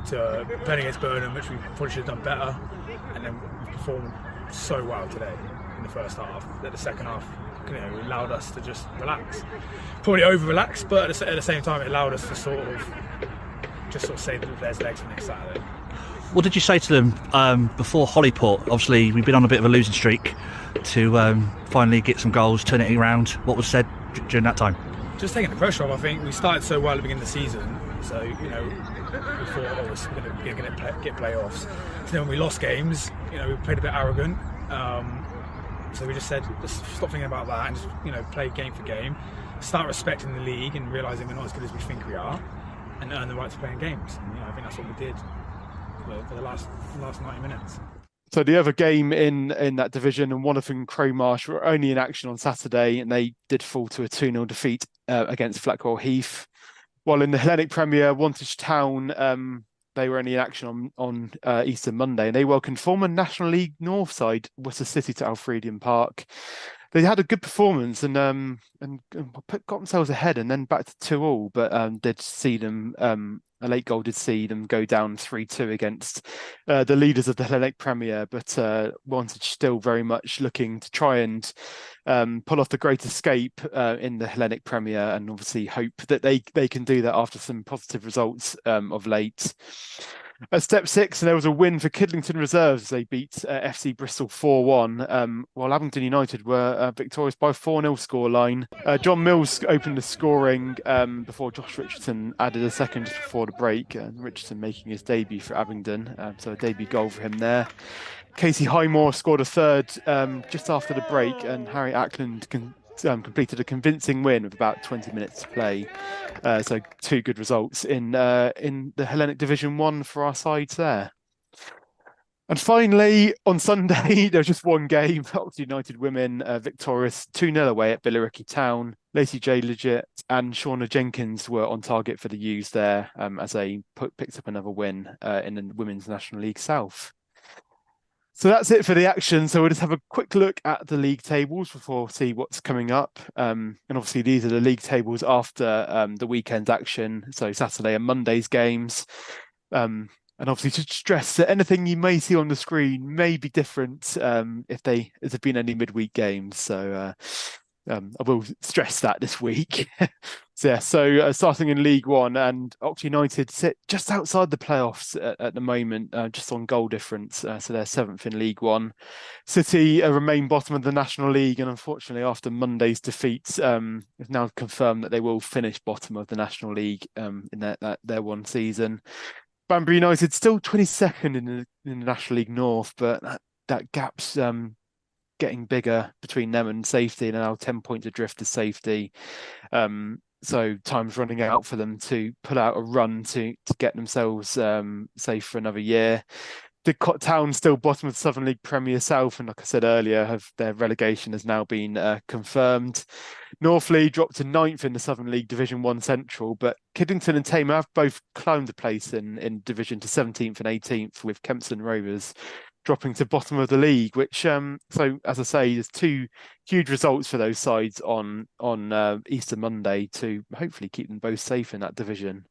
to playing against Burnham, which we probably should have done better, and then we performed so well today in the first half that the second half allowed us to just relax, probably over relax, but at the same time it allowed us to sort of save the players' legs for next Saturday. What did you say to them before Hollyport? Obviously we've been on a bit of a losing streak, to finally get some goals, turn it around. What was said during that time? Just taking the pressure off. I think we started so well at the beginning of the season, so we thought we're going to get playoffs. So then when we lost games, we played a bit arrogant. So we just said, just stop thinking about that and just play game for game, start respecting the league and realising we're not as good as we think we are, and earn the right to play in games. And I think that's what we did for the last 90 minutes. So the other game in that division, and Wannerton and Crowmarsh were only in action on Saturday, and they did fall to a 2-0 defeat against Flackwell Heath. While in the Hellenic Premier, Wantage Town, they were only in action on Easter Monday, and they welcomed former National League North side Worcester City to Alfredian Park. They had a good performance and got themselves ahead, and then back to 2-2, but did see them. A late goal did see them go down 3-2 against the leaders of the Hellenic Premier, but Wantage still very much looking to try and pull off the great escape in the Hellenic Premier, and obviously hope that they can do that after some positive results of late. At step 6, there was a win for Kidlington Reserves. They beat FC Bristol 4-1, while Abingdon United were victorious by 4-0 scoreline. John Mills opened the scoring before Josh Richardson added a second just before the break. Richardson making his debut for Abingdon, so a debut goal for him there. Casey Highmore scored a third just after the break, and Harry Ackland completed a convincing win with about 20 minutes to play. So 2 good results in the Hellenic Division 1 for our sides there. And finally, on Sunday, there was just one game. Oxford United women victorious 2-0 away at Billericay Town. Lacey J. Legit and Shauna Jenkins were on target for the U's there as they picked up another win in the Women's National League South. So that's it for the action. So we'll just have a quick look at the league tables before we see what's coming up. And obviously these are the league tables after the weekend's action. So Saturday and Monday's games. And obviously to stress that anything you may see on the screen may be different if there's been any midweek games. So I will stress that this week. So starting in League One, and Oxford United sit just outside the playoffs at the moment, just on goal difference. So they're 7th in League One. City remain bottom of the National League, and unfortunately, after Monday's defeat, it's now confirmed that they will finish bottom of the National League in their one season. Banbury United still 22nd in the National League North, but that gap's getting bigger between them and safety, and now 10 points adrift to safety. So time's running out for them to put out a run to get themselves safe for another year. Didcot Town still bottom of the Southern League Premier South, and like I said earlier, their relegation has now been confirmed. Northley dropped to 9th in the Southern League Division 1 Central, but Kiddington and Tamar have both climbed a place in Division to 17th and 18th, with Kempston Rovers dropping to bottom of the league, which, so as I say, there's 2 huge results for those sides on Easter Monday to hopefully keep them both safe in that division.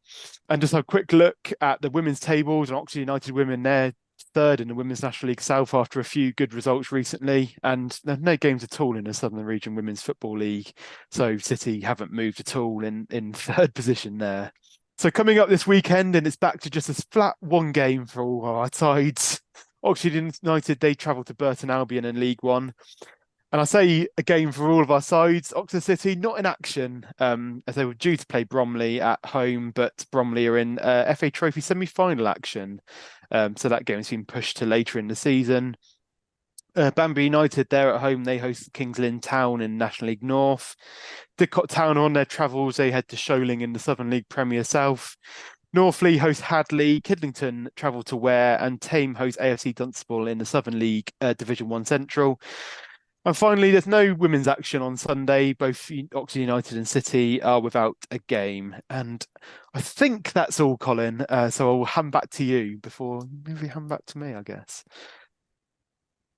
And just a quick look at the women's tables, and Oxford United women there third in the Women's National League South after a few good results recently, and there are no games at all in the Southern Region Women's Football League, so City haven't moved at all in third position there. So coming up this weekend, and it's back to just a flat one game for all our sides. Oxford United, they travel to Burton Albion in League One. And I say a game for all of our sides. Oxford City not in action, as they were due to play Bromley at home, but Bromley are in FA Trophy semi-final action. So that game's been pushed to later in the season. Banbury United, they're at home. They host Kings Lynn Town in National League North. Didcot Town on their travels. They head to Sholing in the Southern League Premier South. Northley host Hadley. Kidlington travel to Ware. And Tame host AFC Dunstable in the Southern League Division 1 Central. And finally, there's no women's action on Sunday. Both Oxford United and City are without a game. And I think that's all, Colin. So I'll hand back to you before maybe hand back to me, I guess.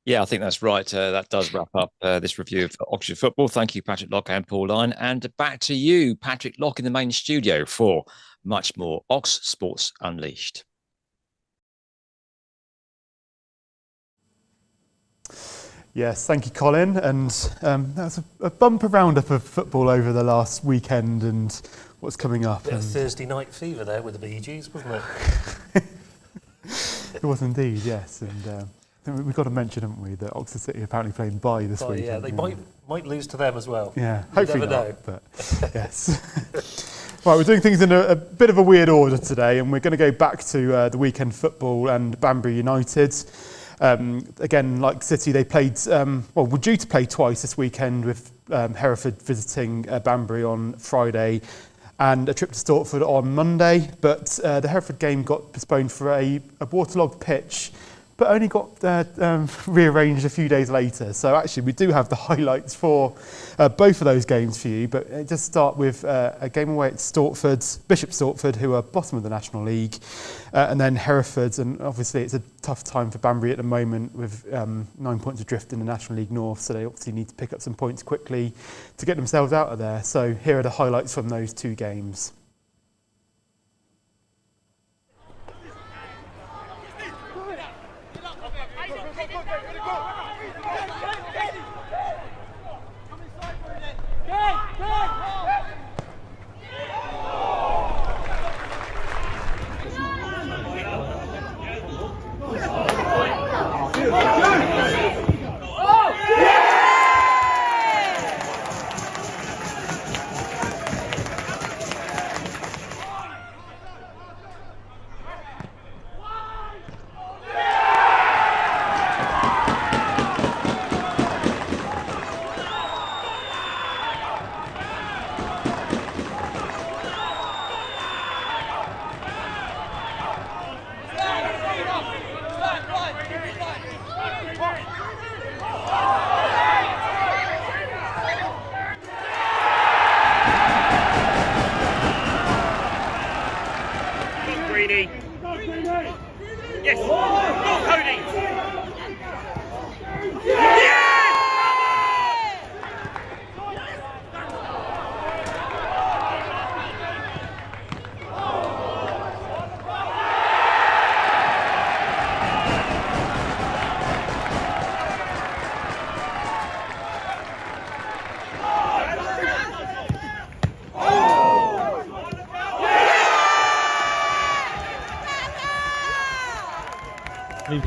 Yeah, I think that's right. That does wrap up this review of Oxfordshire football. Thank you, Patrick Lock and Paul Lyon. And back to you, Patrick Lock, in the main studio for much more Ox Sports Unleashed. Yes, thank you, Colin. And that's a bumper roundup of football over the last weekend and what's coming up. Bit of Thursday night fever there with the Bee Gees, wasn't it? It was indeed, yes. And we've got to mention, haven't we, that Oxford City apparently playing Bye this week. Yeah, they might lose to them as well. Yeah, You hopefully never not, know. but yes. Right, we're doing things in a bit of a weird order today, and we're going to go back to the weekend football and Banbury United. Again, like City, they played, we're due to play twice this weekend with Hereford visiting Banbury on Friday and a trip to Stortford on Monday. But the Hereford game got postponed for a waterlogged pitch, but only got rearranged a few days later. So actually, we do have the highlights for both of those games for you. But just start with a game away at Bishop Stortford, who are bottom of the National League, and then Hereford. And obviously, it's a tough time for Banbury at the moment with 9 points adrift in the National League North. So they obviously need to pick up some points quickly to get themselves out of there. So here are the highlights from those two games.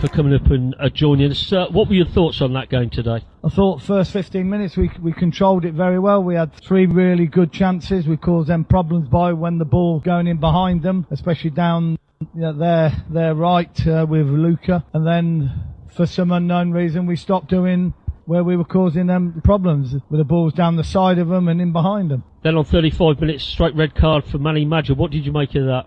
For coming up and joining us. What were your thoughts on that game today? I thought first 15 minutes we controlled it very well. We had 3 really good chances. We caused them problems by when the ball going in behind them, especially down their right with Luca. And then for some unknown reason we stopped doing where we were causing them problems with the balls down the side of them and in behind them. Then on 35 minutes, straight red card for Manny Madger. What did you make of that?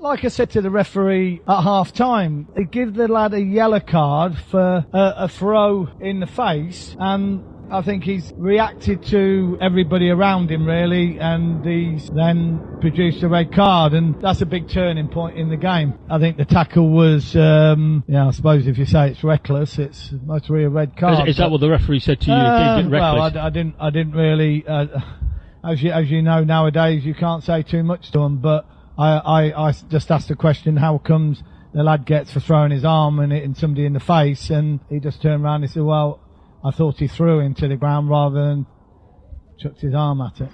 Like I said to the referee at half-time, they give the lad a yellow card for a throw in the face, and I think he's reacted to everybody around him, really, and he's then produced a red card, and that's a big turning point in the game. I think the tackle was, I suppose if you say it's reckless, it's mostly a red card. Is that what the referee said to you? Reckless? Well, I didn't really, as you know, nowadays you can't say too much to them, but I just asked the question, how comes the lad gets for throwing his arm and hitting somebody in the face, and he just turned around and he said, well, I thought he threw him to the ground rather than chucked his arm at it.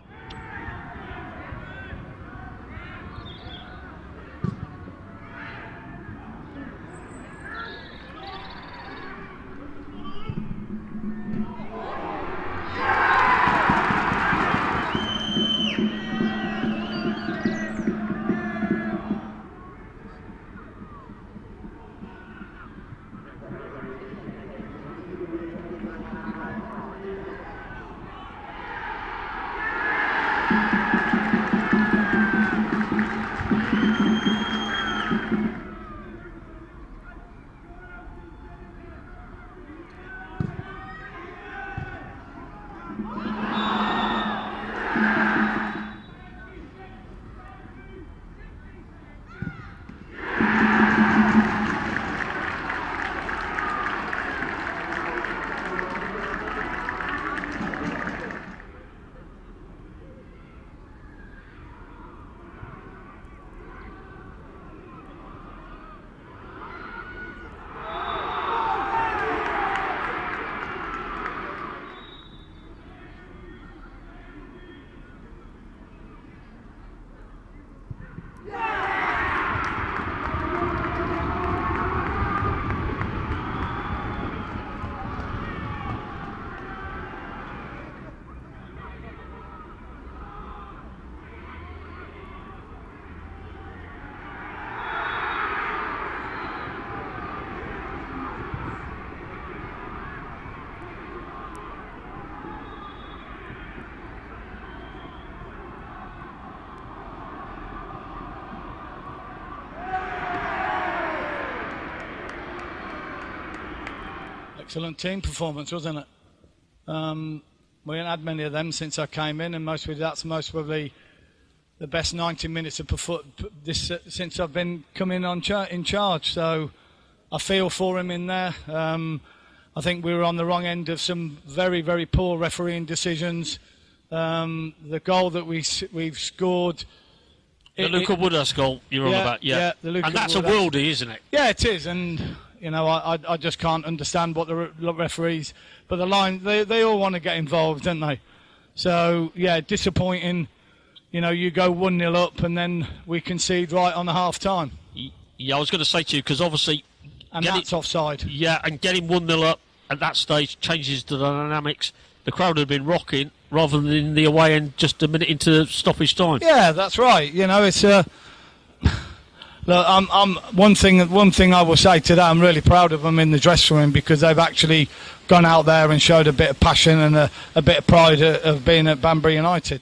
Excellent team performance, wasn't it? We haven't had many of them since I came in, and that's probably the best 90 minutes of since I've been coming in charge. So I feel for him in there. I think we were on the wrong end of some very, very poor refereeing decisions. The goal that we've scored. The Luca Woodhouse goal you're on about, yeah. The Luca and that's Woodhouse. a worldie, isn't it? Yeah, it is, and you know, I just can't understand what the referees, but the line, they all want to get involved, don't they? So, yeah, disappointing. You know, you go 1-0 up and then we concede right on the half-time. Yeah, I was going to say to you, because obviously... And that's offside. Yeah, and getting 1-0 up at that stage changes the dynamics. The crowd had been rocking rather than in the away end just a minute into stoppage time. Yeah, that's right. You know, it's look, one thing I will say today, I'm really proud of them in the dressing room because they've actually gone out there and showed a bit of passion and a bit of pride of being at Banbury United.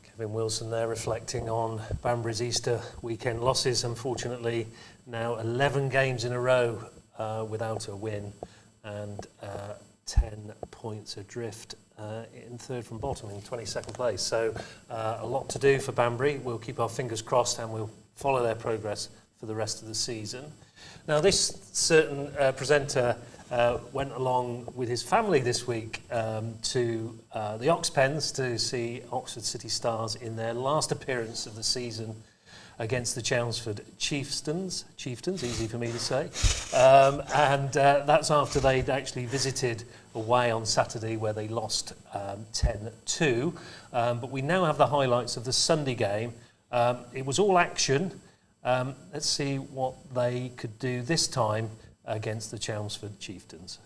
Kevin Wilson there reflecting on Banbury's Easter weekend losses. Unfortunately, now 11 games in a row without a win and 10 points adrift. In third from bottom in 22nd place. So a lot to do for Banbury. We'll keep our fingers crossed and we'll follow their progress for the rest of the season. Now this certain presenter went along with his family this week to the Ox Pens to see Oxford City Stars in their last appearance of the season against the Chelmsford Chieftains, easy for me to say. And that's after they'd actually visited away on Saturday where they lost 10-2. But we now have the highlights of the Sunday game. It was all action. Let's see what they could do this time against the Chelmsford Chieftains.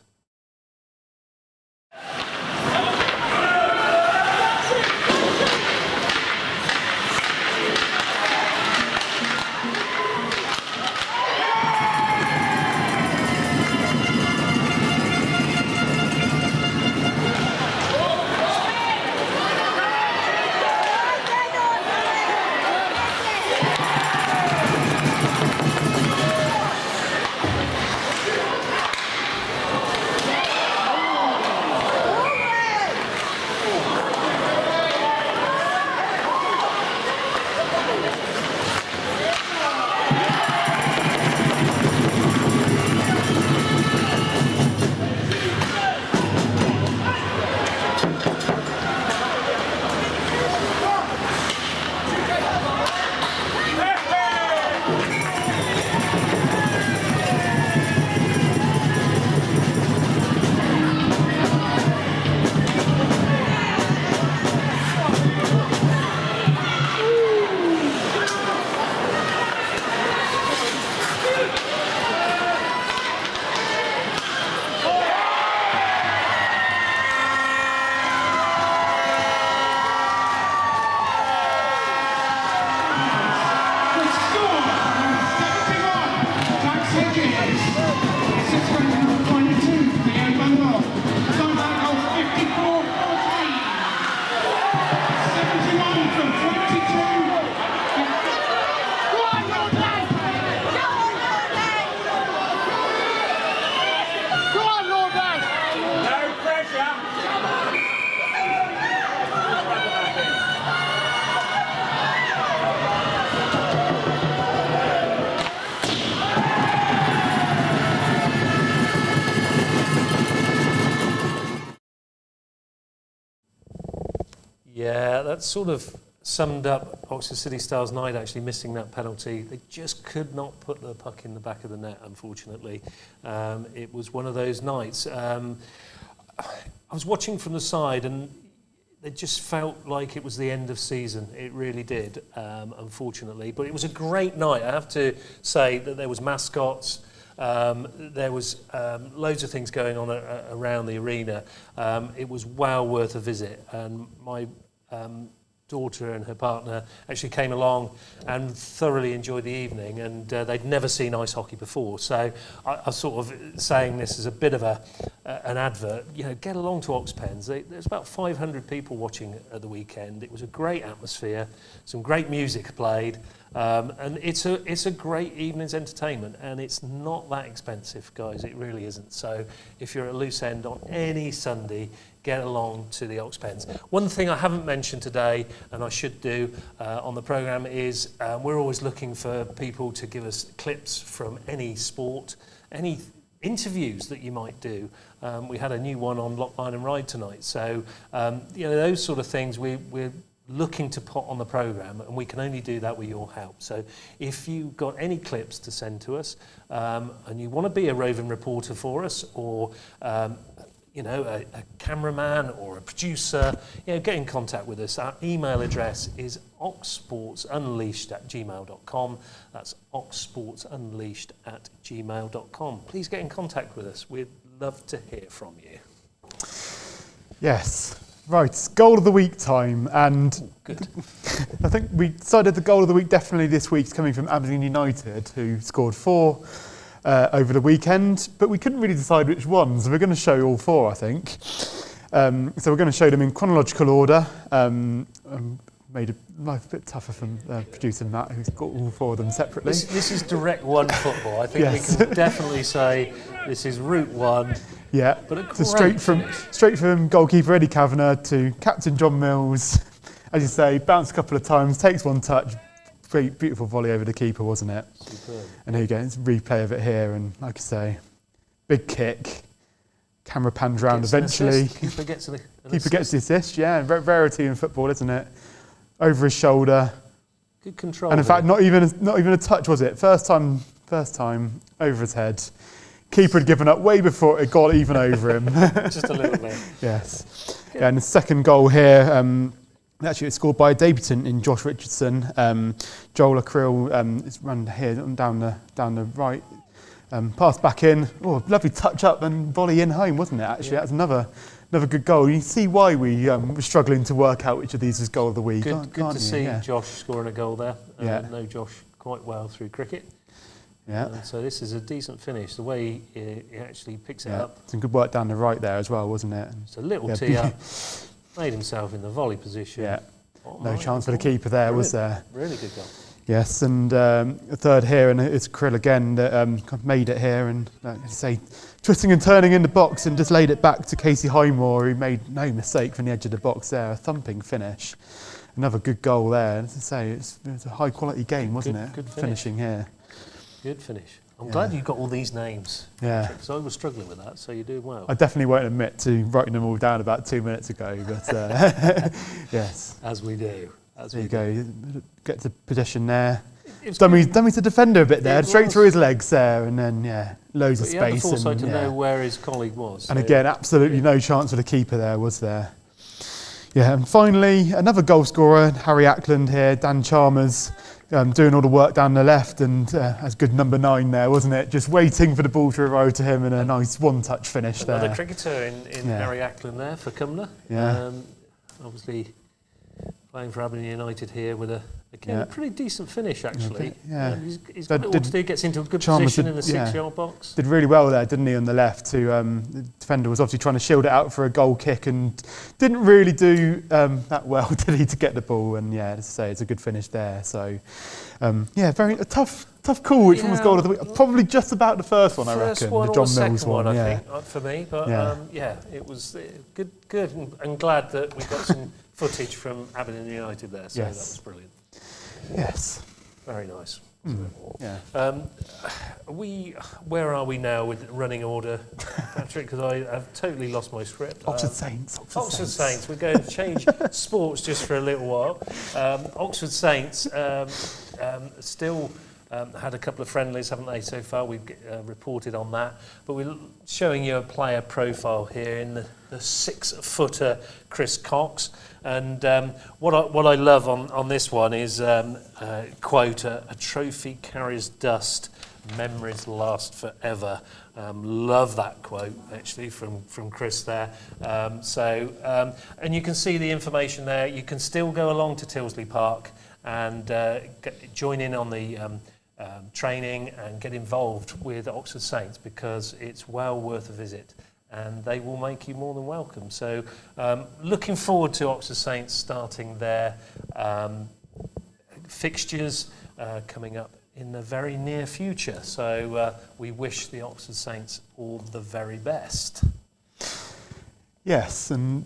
Yeah, that sort of summed up Oxford City Stars' night, actually missing that penalty. They just could not put the puck in the back of the net, unfortunately. It was one of those nights. I was watching from the side and it just felt like it was the end of season. It really did, unfortunately. But it was a great night. I have to say that there was mascots. There was loads of things going on around the arena. It was well worth a visit. And my daughter and her partner actually came along and thoroughly enjoyed the evening, and they'd never seen ice hockey before. So I was sort of saying this as a bit of an advert. You know, get along to Oxpens. There's about 500 people watching at the weekend. It was a great atmosphere, some great music played, and it's a great evening's entertainment, and it's not that expensive, guys. It really isn't. So if you're at a loose end on any Sunday, get along to the Oxpens. One thing I haven't mentioned today, and I should do on the programme, is we're always looking for people to give us clips from any sport, any interviews that you might do. We had a new one on Lyon and Ryde tonight. So, you know, those sort of things we're looking to put on the programme, and we can only do that with your help. So if you've got any clips to send to us, and you want to be a roving reporter for us, or you know, a cameraman or a producer, you know, get in contact with us. Our email address is oxsportsunleashed@gmail.com. That's oxsportsunleashed@gmail.com. Please get in contact with us. We'd love to hear from you. Yes. Right, goal of the week time. And good. I think we decided the goal of the week definitely this week's coming from Aberdeen United, who scored 4 over the weekend, but we couldn't really decide which ones. So we're going to show all 4, I think. So we're going to show them in chronological order. Made life a bit tougher from producing that, who's got all 4 of them separately. This is direct one football. I think Yes. we can definitely say this is route one. Yeah, But a so great straight from goalkeeper Eddie Kavanagh to captain John Mills. As you say, bounced a couple of times, takes one touch. Great, beautiful volley over the keeper, wasn't it? Superb. And here you go, it's a replay of it here, and like I say, big kick, camera pans round Gets an eventually. assist. Keeper gets an Keeper gets the assist, yeah, rarity in football, isn't it? Over his shoulder. Good control. And in fact, not even a touch, was it? First time over his head. Keeper had given up way before it got even over him. Just a little bit. Yes. Yeah, and the second goal here, actually it's scored by a debutant in Josh Richardson. Joel Akrill is run here down the right. Pass back in. Oh, lovely touch up and volley in home, wasn't it? Actually, that's another good goal. You see why we were struggling to work out which of these was goal of the week. Good to see Josh scoring a goal there. Know Josh quite well through cricket. Yeah. So this is a decent finish. The way he actually picks it up. Some good work down the right there as well, wasn't it? It's a little tee up. Made himself in the volley position. Yeah. No chance for the keeper there, was there? Really good goal. Yes, and a third here, and it's Krill again that made it here, and say twisting and turning in the box, and just laid it back to Casey Highmore, who made no mistake from the edge of the box there. A thumping finish. Another good goal there. And as I say, it's a high quality game, wasn't it? Good finishing here. Good finish. I'm glad you got all these names. Yeah. Because I was struggling with that, so you're doing well. I definitely won't admit to writing them all down about 2 minutes ago, but yes. As we do. There you go. Get to position there. Dummies the defender a bit there, straight through his legs there, and then loads of space. He had the foresight to know where his colleague was. And again, absolutely no chance for the keeper there, was there? Yeah, and finally, another goal scorer, Harry Ackland here, Dan Chalmers, doing all the work down the left, and that's good number 9 there, wasn't it? Just waiting for the ball to arrive to him, and a nice one-touch finish there. Another cricketer in Harry Ackland there for Cumnor. Yeah. Obviously playing for Aberdeen United here with a pretty decent finish, actually. Yeah. He's got it all to do, gets into a good position in the 6-yard box. Did really well there, didn't he, on the left? The defender was obviously trying to shield it out for a goal kick and didn't really do that well, did he, to get the ball? And as I say, it's a good finish there. So, very a tough call. Which one was goal of the week? Probably just about the first one, I reckon. First one the or John the second Mills one, one, I think, for me. But it was good, and glad that we got some footage from Aberdeen United there. So that was brilliant. Yes. Very nice. Yeah. Where are we now with running order, Patrick? Because I have totally lost my script. Oxford Saints. Oxford Saints. We're going to change sports just for a little while. Oxford Saints still had a couple of friendlies, haven't they, so far? We've reported on that. But we're showing you a player profile here in the 6-footer Chris Cox. And what I love on this one is, quote, a trophy carries dust, memories last forever. Love that quote, actually, from Chris there. And you can see the information there. You can still go along to Tilsley Park and join in on the training and get involved with Oxford Saints, because it's well worth a visit and they will make you more than welcome. So looking forward to Oxford Saints starting their fixtures coming up in the very near future. So we wish the Oxford Saints all the very best. Yes, and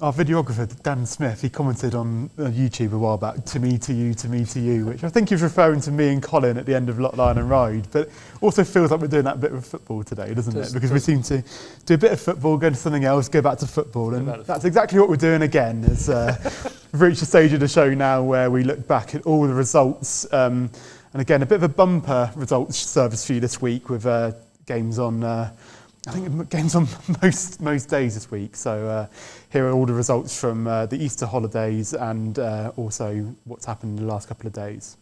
our videographer, Dan Smith, he commented on YouTube a while back, to me, to you, which I think he's referring to me and Colin at the end of Lyon and Ryde, but also feels like we're doing that bit of football today, doesn't it? Because we seem to do a bit of football, go into something else, go back to football, and that's exactly what we're doing again. As we've reached a stage of the show now where we look back at all the results, and again, a bit of a bumper results service for you this week with games on... I think games on most days this week. So here are all the results from the Easter holidays and also what's happened in the last couple of days.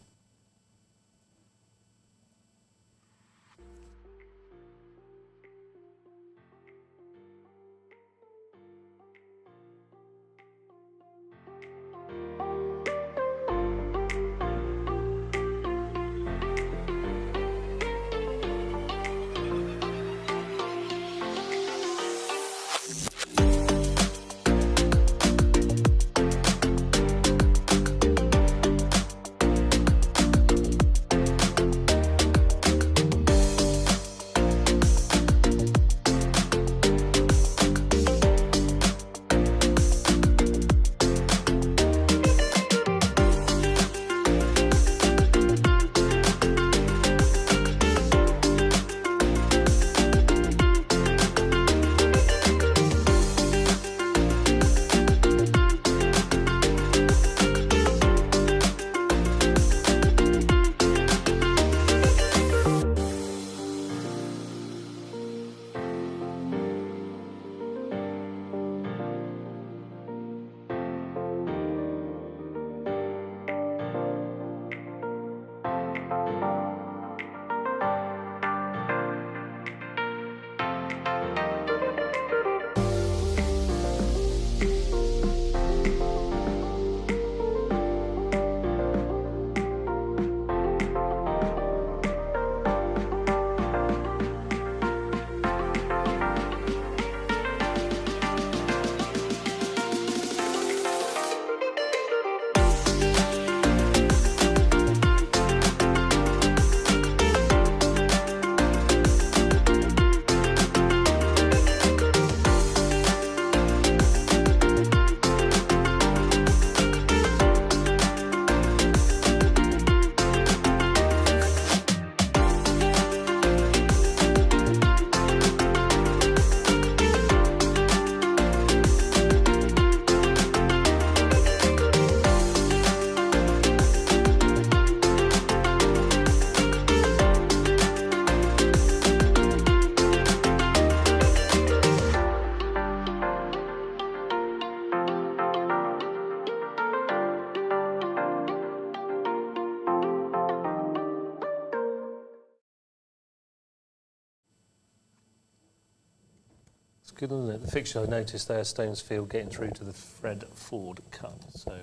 Good, isn't it? The fixture I noticed there, Stonesfield getting through to the Fred Ford Cup. So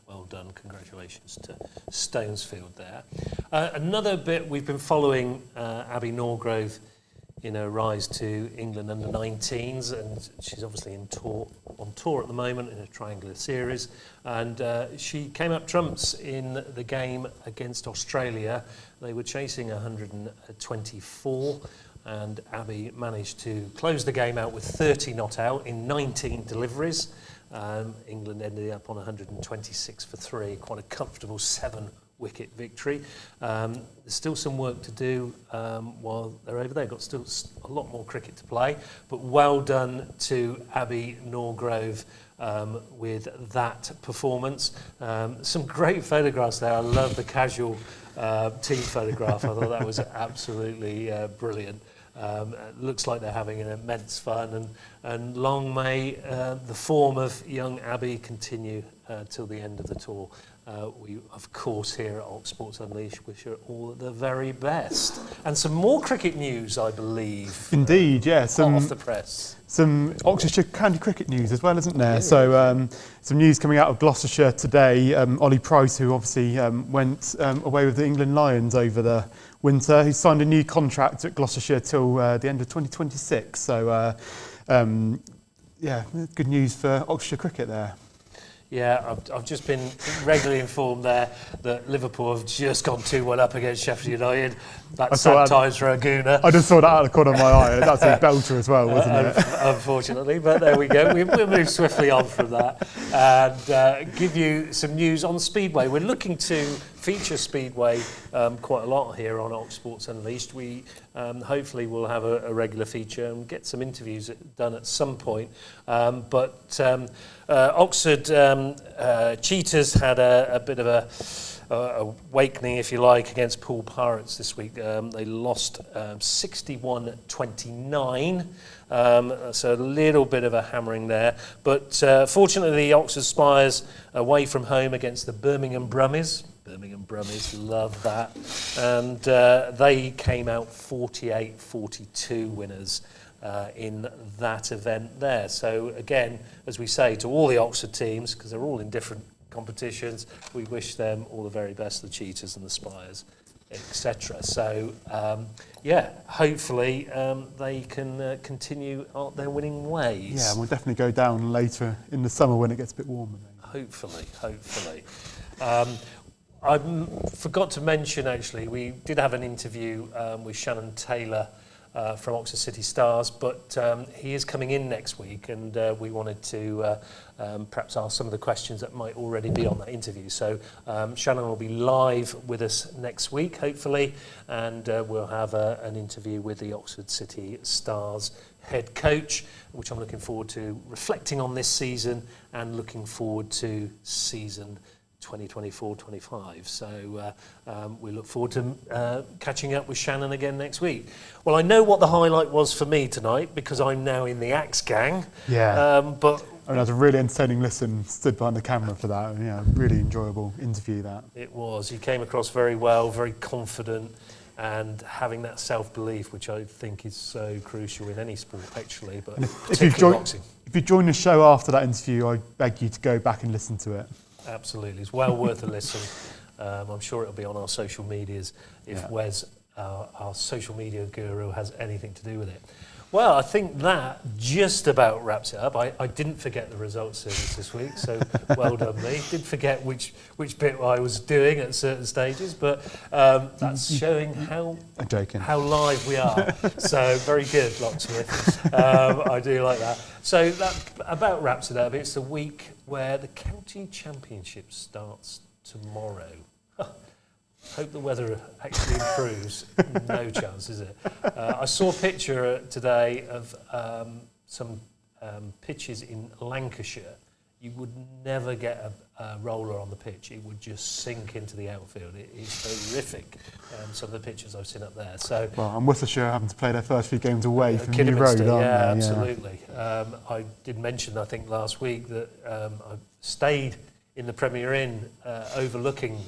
well done, congratulations to Stonesfield there. Another bit, we've been following Abby Norgrove in her rise to England under-19s, and she's obviously on tour at the moment in a triangular series. And she came up trumps in the game against Australia. They were chasing 124. And Abby managed to close the game out with 30 not out in 19 deliveries. England ended up on 126 for 3, quite a comfortable 7 wicket victory. There's still some work to do while they're over there. Got still a lot more cricket to play, but well done to Abby Norgrove with that performance. Some great photographs there. I love the casual team photograph. I thought that was absolutely brilliant. It looks like they're having an immense fun, and long may the form of young Abby continue till the end of the tour. We, of course, here at Ox Sports Unleashed wish her all the very best. And some more cricket news, I believe. Indeed, yeah. Hot off the press. Some Oxfordshire county cricket news as well, isn't there? Yeah. So some news coming out of Gloucestershire today. Ollie Price, who obviously went away with the England Lions over the winter, he signed a new contract at Gloucestershire till the end of 2026. So, yeah, good news for Oxfordshire cricket there. Yeah, I've just been regularly informed there that Liverpool have just gone 2-1 up against Sheffield United. That's sad times for a Gooner. I just saw that out of the corner of my eye. That's a belter as well, wasn't it? Unfortunately, but there we go. We'll move swiftly on from that and give you some news on Speedway. We're looking to feature Speedway quite a lot here on Ox Sports Unleashed. We hopefully will have a regular feature and get some interviews done at some point. But Oxford Cheetahs had a bit of a awakening, if you like, against Poole Pirates this week. They lost 61-29, so a little bit of a hammering there. But fortunately, the Oxford Spires away from home against the Birmingham Brummies. Birmingham Brummies, love that. And they came out 48-42 winners in that event there. So again, as we say to all the Oxford teams, because they're all in different competitions, we wish them all the very best, the Cheetahs and the Spires, etc. So yeah, hopefully they can continue their winning ways. Yeah, and we'll definitely go down later in the summer when it gets a bit warmer. Hopefully. I forgot to mention, actually, we did have an interview with Shannon Taylor from Oxford City Stars, but he is coming in next week, and we wanted to perhaps ask some of the questions that might already be on that interview. So Shannon will be live with us next week, hopefully, and we'll have an interview with the Oxford City Stars head coach, which I'm looking forward to, reflecting on this season and looking forward to season 2024-25. So we look forward to catching up with Shannon again next week. Well, I know what the highlight was for me tonight because I'm now in the Axe Gang. Yeah. But I mean, it was a really entertaining listen, stood behind the camera for that. And, yeah, really enjoyable interview that. It was. He came across very well, very confident, and having that self-belief, which I think is so crucial in any sport, actually, but particularly boxing. If you join the show after that interview, I beg you to go back and listen to it. Absolutely, it's well worth a listen. I'm sure it'll be on our social medias if Wes, our social media guru, has anything to do with it. Well, I think that just about wraps it up. I didn't forget the results service this week, so well done me. Did forget which bit I was doing at certain stages, but that's showing how live we are. So very good, Locksmith. I do like that. So that about wraps it up. It's the week where the county championship starts tomorrow. Hope the weather actually improves. No chance, is it? I saw a picture today of some pitches in Lancashire. You would never get a roller on the pitch. It would just sink into the outfield. It is horrific, some of the pictures I've seen up there. So, well, and Worcestershire having to play their first few games away from New Road, aren't they? Yeah, absolutely. I did mention, I think, last week that I stayed in the Premier Inn overlooking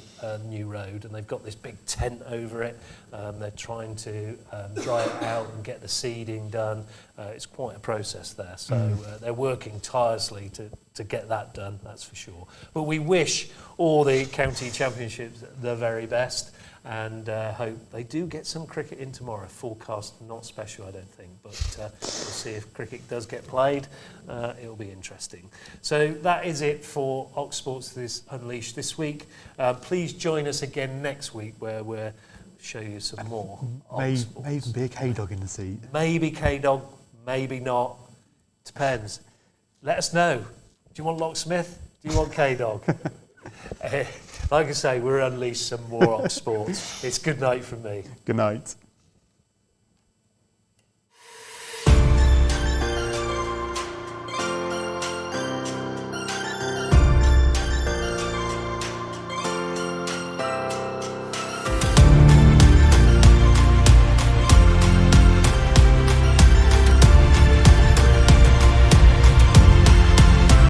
New Road, and they've got this big tent over it. They're trying to dry it out and get the seeding done. It's quite a process there, so they're working tirelessly to get that done, that's for sure. But we wish all the county championships the very best, and hope they do get some cricket in tomorrow. Forecast not special, I don't think, but we'll see if cricket does get played. It'll be interesting. So that is it for Ox Sports Unleashed this week. Please join us again next week, where we'll show you some more. May even be a KDog in the seat. Maybe KDog, maybe not. Depends. Let us know. Do you want Locksmith? Do you want KDog? Like I say, we'll unleash some more Ox Sports. It's good night from me. Good night.